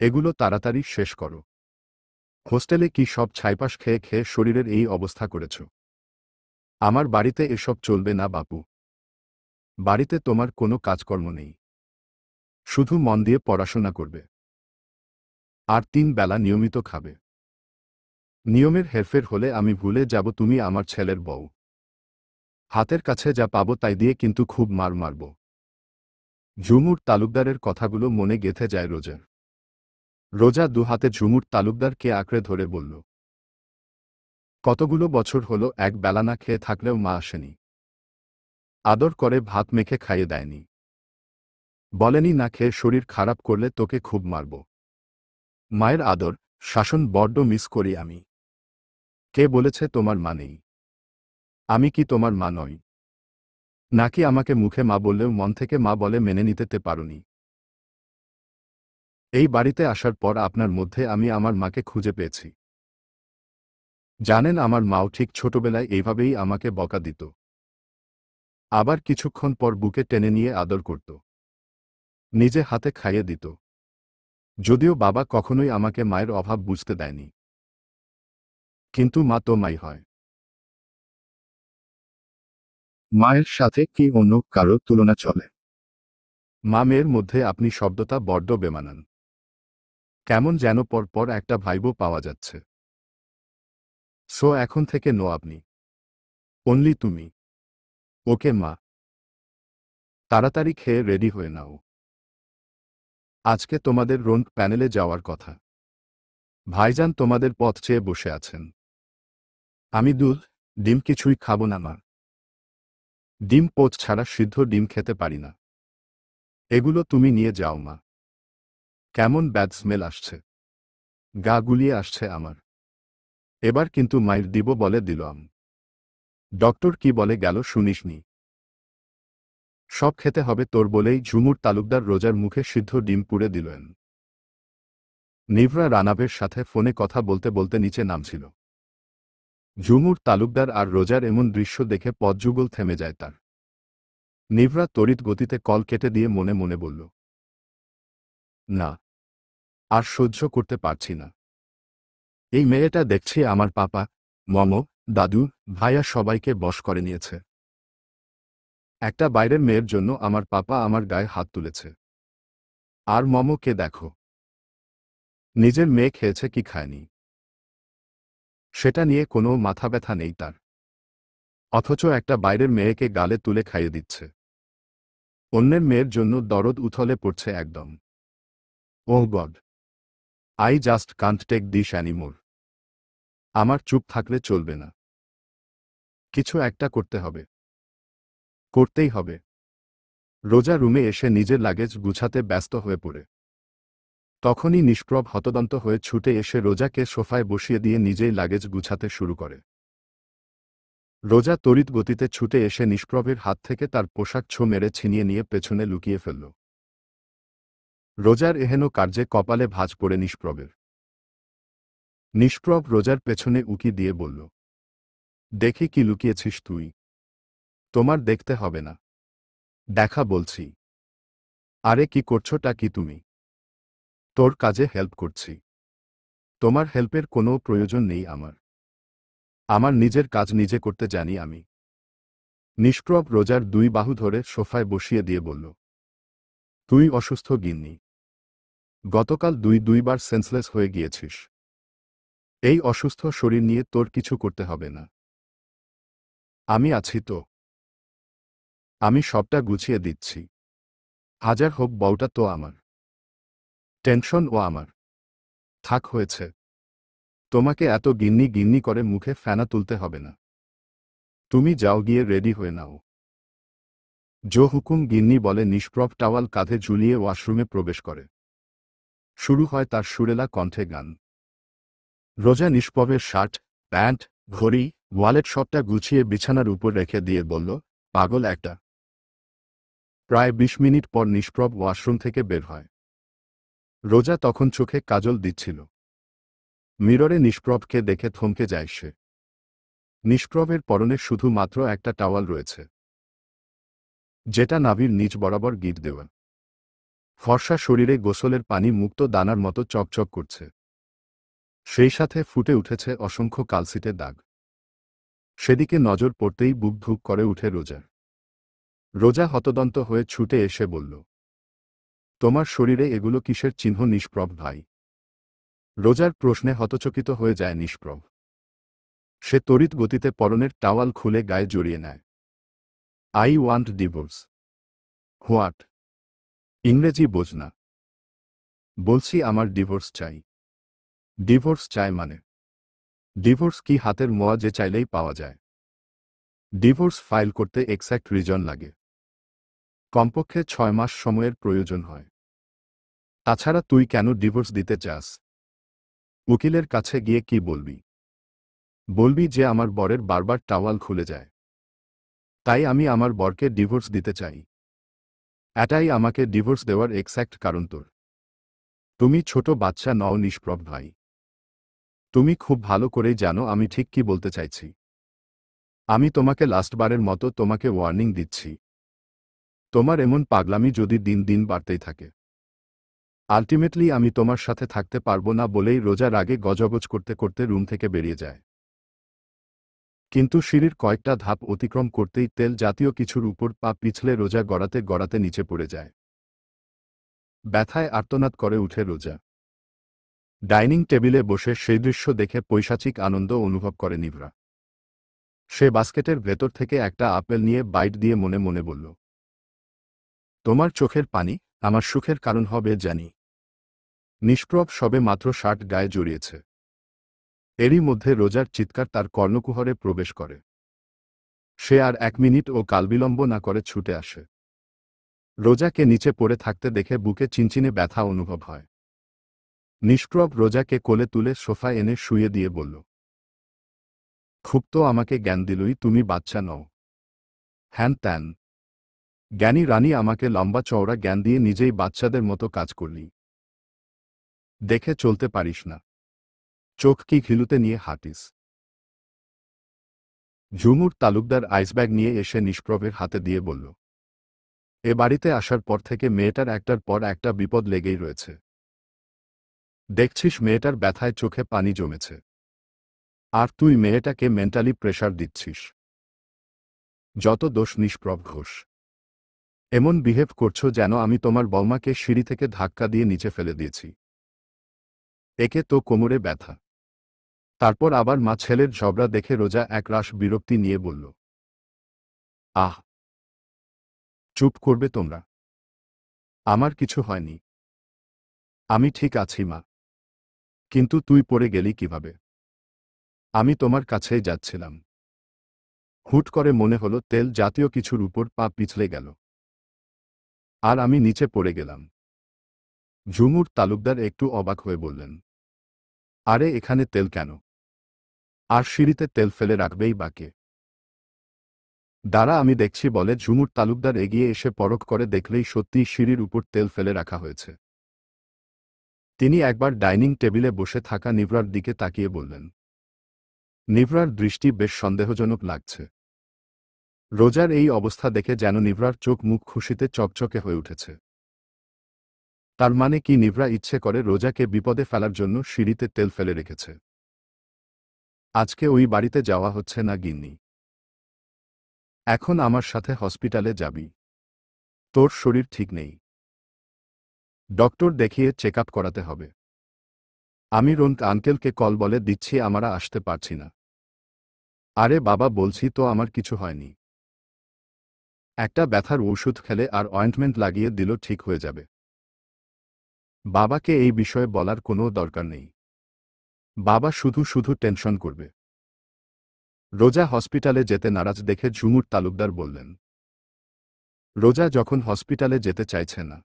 এগুলো তাড়াতাড়ি শেষ করো। হোস্টেলে কি সব ছাইপাশ খেয়ে খেয়ে শরীরের এই অবস্থা করেছ? আমার বাড়িতে এসব চলবে না বাপু। বাড়িতে তোমার কোনো কাজকর্ম নেই, শুধু মন দিয়ে পড়াশোনা করবে আর 3 বেলা নিয়মিত খাবে। নিয়মের হেরফের হলে আমি ভুলে যাব তুমি আমার ছেলের বউ। হাতের কাছে যা পাবো তাই দিয়ে কিন্তু খুব মার মারব। ঝুমুর তালুকদারের কথাগুলো মনে গেঁথে যায় রোজার। রোজা দুহাতে ঝুমুর তালুকদারকে আঁকড়ে ধরে বলল, কতগুলো বছর হলো এক বেলা না খেয়ে থাকলেও মা আসেনি, আদর করে ভাত মেখে খাইয়ে দেয়নি, বলেনি না খেয়ে শরীর খারাপ করলে তোকে খুব মারব। মায়ের আদর, শাসন বড্ড মিস করি আমি। কে বলেছে তোমার মা নেই? আমি কি তোমার মা নই? নাকি আমাকে মুখে মা বললেও মন থেকে মা বলে মেনে নিতে পারোনি? এই বাড়িতে আসার পর আপনার মধ্যে আমি আমার মাকে খুঁজে পেয়েছি। জানেন আমার মাও ঠিক ছোটবেলায় এইভাবেই আমাকে বকা দিত, আবার কিছুক্ষণ পর বুকে টেনে নিয়ে আদর করত, নিজে হাতে খাইয়ে দিত। যদিও বাবা কখনোই আমাকে মায়ের অভাব বুঝতে দেয়নি, কিন্তু মা তো মাই হয়। মায়ের সাথে কি অন্য কারো তুলনা চলে? মা মেয়ের মধ্যে আপনি শব্দটা বড্ড বেমানান। কেমন যেন পর পর একটা ভাইবো পাওয়া যাচ্ছে। সো এখন থেকে নো আপনি, অনলি তুমি। ওকে মা, তাড়াতাড়ি খেয়ে রেডি হয়ে নাও। আজকে তোমাদের রোন্ট প্যানেলে যাওয়ার কথা। ভাইজান তোমাদের পথ চেয়ে বসে আছেন। আমি দুধ, ডিম কিছুই খাবো না মা। ডিম পোচ ছাড়া সিদ্ধ ডিম খেতে পারি না। এগুলো তুমি নিয়ে যাও মা। কেমন ব্যাড স্মেল আসছে, গা গুলিয়ে আসছে আমার। এবার কিন্তু মাইর দিব বলে দিলাম। ডক্টর কি বলে গেল শুনিসনি? সব খেতে হবে তোর বলেই ঝুমুর তালুকদার রোজার মুখে সিদ্ধ ডিম পুড়ে দিলেন। নিভরা রানাবের সাথে ফোনে কথা বলতে বলতে নিচে নামছিল। ঝুমুর তালুকদার আর রোজার এমন দৃশ্য দেখে পদযুগল থেমে যায় তার। নিভরা তড়িৎ গতিতে কল কেটে দিয়ে মনে মনে বলল, না, আর সহ্য করতে পারছি না। এই মেয়েটা দেখছি আমার পাপা, মম, দাদু, ভাইয়া সবাইকে বশ করে নিয়েছে। একটা বাইরের মেয়ের জন্য আমার পাপা আমার গায়ে হাত তুলেছে। আর মমকে দেখো, নিজের মেয়ে খেয়েছে কি খায়নি সেটা নিয়ে কোনো মাথা ব্যথা নেই তার, অথচ একটা বাইরের মেয়েকে গালে তুলে খাইয়ে দিচ্ছে। অন্যের মেয়ের জন্য দরদ উথলে পড়ছে একদম। Oh God, I just can't take this anymore. আমার চুপ থাকলে চলবে না, কিছু একটা করতে হবে, করতেই হবে। রোজা রুমে এসে নিজের লাগেজ গুছাতে ব্যস্ত হয়ে পড়ে। তখনই নিষ্প্রভ হতদন্ত হয়ে ছুটে এসে রোজাকে সোফায় বসিয়ে দিয়ে নিজেই লাগেজ গুছাতে শুরু করে। রোজা তড়িৎ গতিতে ছুটে এসে নিষ্প্রভের হাত থেকে তার পোশাক ছো মেরে ছিনিয়ে নিয়ে পেছনে লুকিয়ে ফেলল। রোজার এহেন কার্যে কপালে ভাঁজ পড়ে নিষ্প্রভের। নিষ্প্রভ রোজার পেছনে উকি দিয়ে বলল, দেখি কি লুকিয়েছিস তুই। তোমার দেখতে হবে না, দেখা বলছি। আরে কি করছোটা কি তুমি? তোর কাজে হেল্প করছি। তোমার হেল্পের কোনো প্রয়োজন নেই আমার। আমার নিজের কাজ নিজে করতে জানি আমি। নিষ্প্রভ রোজার দুই বাহু ধরে সোফায় বসিয়ে দিয়ে বলল, তুই অসুস্থ গিন্নি। গতকাল দুইবার সেন্সলেস হয়ে গিয়েছিস। এই অসুস্থ শরীর নিয়ে তোর কিছু করতে হবে না। আমি আছি তো। আমি সবটা গুছিয়ে দিচ্ছি। হাজার হোক বউটা তো আমার। টেনশন ও আমার। থাক হয়েছে। তোমাকে এত গিন্নি গিন্নি করে মুখে ফেনা তুলতে হবে না। তুমি যাও গিয়ে রেডি হয়ে নাও। জো হুকুম গিন্নি বলে নিষ্প্রভ টাওয়াল কাঁধে ঝুলিয়ে ওয়াশরুমে প্রবেশ করে। শুরু হয় তার সুরেলা কণ্ঠে গান। রোজা নিষ্প্রভের শার্ট, প্যান্ট, ঘড়ি, ওয়ালেট সবটা গুছিয়ে বিছানার উপর রেখে দিয়ে বলল, পাগল একটা। প্রায় ২০ মিনিট পর নিষ্প্রভ ওয়াশরুম থেকে বের হয়। রোজা তখন চোখে কাজল দিচ্ছিল। মিররে নিষ্প্রভকে দেখে থমকে যায় সে। নিষ্প্রভের পরনে শুধুমাত্র একটা টাওয়াল রয়েছে, যেটা নাভির নিচ বরাবর গিট দেওয়া। ফর্সা শরীরে গোসলের পানি মুক্ত দানার মতো চকচক করছে। সেই সাথে ফুটে উঠেছে অসংখ্য কালসিটে দাগ। সেদিকে নজর পড়তেই বুক ধুক করে উঠে রোজার। রোজা হতদন্ত হয়ে ছুটে এসে বলল, তোমার শরীরে এগুলো কিসের চিহ্ন নিষ্প্রভ ভাই? রোজার প্রশ্নে হতচকিত হয়ে যায় নিষ্প্রভ। সে তড়িৎ গতিতে পরনের টাওয়াল খুলে গায়ে জড়িয়ে নেয়। I want divorce. হোয়াট? ইংরেজি বোঝ না? বলছি আমার ডিভোর্স চাই। ডিভোর্স চাই মানে? ডিভোর্স কি হাতের মোয়া যে চাইলেই পাওয়া যায়? ডিভোর্স ফাইল করতে এক্স্যাক্ট রিজন লাগে। কমপক্ষে ৬ মাস সময়ের প্রয়োজন হয়। তাছাড়া তুই কেন ডিভোর্স দিতে চাস? উকিলের কাছে গিয়ে কি বলবি? বলবি যে আমার বরের বারবার টাওয়াল খুলে যায়, তাই আমি আমার বরকে ডিভোর্স দিতে চাই। এটাই আমাকে ডিভোর্স দেওয়ার এক্স্যাক্ট কারণ তোর। তুমি ছোট বাচ্চা নও নিষ্প্রভ ভাই। তুমি খুব ভালো করেই জানো আমি ঠিক কি বলতে চাইছি। আমি তোমাকে লাস্টবারের মতো তোমাকে ওয়ার্নিং দিচ্ছি। তোমার এমন পাগলামি যদি দিন দিন বাড়তেই থাকে, আলটিমেটলি আমি তোমার সাথে থাকতে পারবো না বলেই রোজা রাগে গজগজ করতে করতে রুম থেকে বেরিয়ে যায়। কিন্তু সিঁড়ির কয়েকটা ধাপ অতিক্রম করতেই তেল জাতীয় কিছুর উপর পা পিছলে রোজা গড়াতে গড়াতে নিচে পড়ে যায়। ব্যথায় আর্তনাদ করে উঠে রোজা। ডাইনিং টেবিলে বসে সেই দৃশ্য দেখে পৈশাচিক আনন্দ অনুভব করে নিভরা। সে বাস্কেটের ভেতর থেকে একটা আপেল নিয়ে বাইট দিয়ে মনে মনে বলল, তোমার চোখের পানি আমার সুখের কারণ হবে জানি। নিষ্প্রভ সবে মাত্র শার্ট গায়ে জড়িয়েছে। এরই মধ্যে রোজার চিৎকার তার কর্ণকুহরে প্রবেশ করে। সে আর ১ মিনিট ও কালবিলম্ব না করে ছুটে আসে। রোজাকে নিচে পড়ে থাকতে দেখে বুকে চিনচিনে ব্যথা অনুভব হয়। নিষ্প্রভ রোজাকে কোলে তুলে সোফায় এনে শুইয়ে দিয়ে বলল, খুব তো আমাকে জ্ঞান দিলই, তুমি বাচ্চা নও। হ্যান ত্যান। জ্ঞানী রানী আমাকে লম্বা চওড়া জ্ঞান দিয়ে নিজেই বাচ্চাদের মতো কাজ করলি। দেখে চলতে পারিস না? চোখ কি ঘিলুতে নিয়ে হাঁটিস? ঝুমুর তালুকদার আইসব্যাগ নিয়ে এসে নিষ্প্রভের হাতে দিয়ে বলল, এ বাড়িতে আসার পর থেকে মেয়েটার একটার পর একটা বিপদ লেগেই রয়েছে। দেখছিস মেয়েটার ব্যথায় চোখে পানি জমেছে, আর তুই মেয়েটাকে মেন্টালি প্রেশার দিচ্ছিস। যত দোষ নিষ্প্রভ ঘোষ। এমন বিহেভ করছো যেন আমি তোমার বৌমাকে সিঁড়ি থেকে ধাক্কা দিয়ে নিচে ফেলে দিয়েছি। একে তো কোমরে ব্যথা। তারপর আবার মা ছেলের ঝগড়া দেখে রোজা একরাশ বিরক্তি নিয়ে বলল, আহ, চুপ করবে তোমরা? আমার কিছু হয়নি, আমি ঠিক আছি মা। কিন্তু তুই পড়ে গেলি কিভাবে? আমি তোমার কাছেই যাচ্ছিলাম, হুট করে মনে হলো তেল জাতীয় কিছুর উপর পা পিছলে গেল, আর আমি নিচে পড়ে গেলাম। ঝুমুর তালুকদার একটু অবাক হয়ে বললেন, আরে এখানে তেল কেন? আর সিঁড়িতে তেল ফেলে রাখবেই বা কে? দাঁড়া আমি দেখছি বলে ঝুমুর তালুকদার এগিয়ে এসে পরখ করে দেখলেই সত্যিই সিঁড়ির উপর তেল ফেলে রাখা হয়েছে। তিনি একবার ডাইনিং টেবিলে বসে থাকা নিভরার দিকে তাকিয়ে বললেন। নিভরার দৃষ্টি বেশ সন্দেহজনক লাগছে। রোজার এই অবস্থা দেখে যেন নিভরার চোখ মুখ খুশিতে চকচকে হয়ে উঠেছে। তার মানে কি নিভরা ইচ্ছে করে রোজাকে বিপদে ফেলার জন্য সিঁড়িতে তেল ফেলে রেখেছে? আজকে ওই বাড়িতে যাওয়া হচ্ছে না গিন্নি। এখন আমার সাথে হসপিটালে যাবি। তোর শরীর ঠিক নেই, ডক্টর দেখিয়ে চেক আপ করাতে হবে। আমি রোনক আঙ্কেলকে কল বলে দিচ্ছি আমরা আসতে পারছি না। আরে বাবা বলছি তো আমার কিছু হয়নি। একটা ব্যথার ওষুধ খেলে আর অয়েন্টমেন্ট লাগিয়ে দিল ঠিক হয়ে যাবে। বাবাকে এই বিষয়ে বলার কোনো দরকার নেই, বাবা শুধু শুধু টেনশন করবে। রোজা হসপিটালে যেতে নারাজ দেখে ঝুমুর তালুকদার বললেন, রোজা যখন হসপিটালে যেতে চাইছে না,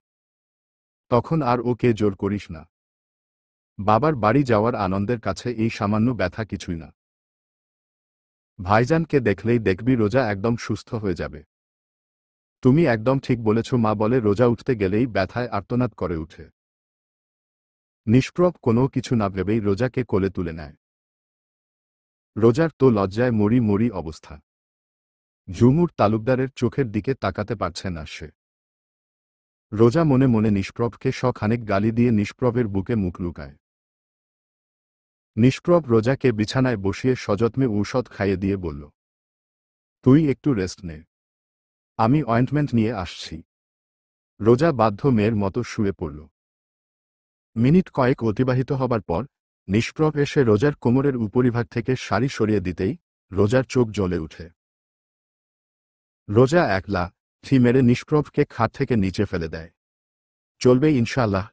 তখন আর ওকে জোর করিস না। বাবার বাড়ি যাওয়ার আনন্দের কাছে এই সামান্য ব্যথা কিছুই না। ভাইজানকে দেখলেই দেখবি রোজা একদম সুস্থ হয়ে যাবে। তুমি একদম ঠিক বলেছ মা বলে রোজা উঠতে গেলেই ব্যথায় আর্তনাদ করে উঠে। নিষ্প্রভ কোনো কিছু না ভেবেই রোজাকে কোলে তুলে নেয়। রোজার তো লজ্জায় মরি মরি অবস্থা। ঝুমুর তালুকদারের চোখের দিকে তাকাতে পারছে না সে। রোজা মনে মনে নিষ্প্রভকে শখানেক গালি দিয়ে নিষ্প্রভের বুকে মুখ লুকায়। নিষ্প্রভ রোজাকে বিছানায় বসিয়ে সযত্নে ঔষধ খাইয়ে দিয়ে বলল, তুই একটু রেস্ট নে, আমি অয়েন্টমেন্ট নিয়ে আসছি। রোজা বাধ্য মেয়ের মতো শুয়ে পড়ল। মিনিট কয়েক অতিবাহিত হবার পর নিষ্প্রভ এসে রোজার কোমরের উপরিভাগ থেকে শাড়ি সরিয়ে দিতেই রোজার চোখ জ্বলে উঠে। রোজা একলা ফি মেরে নিষ্প্রভকে খাট থেকে নিচে ফেলে দেয়। চলবে ইনশাআল্লাহ,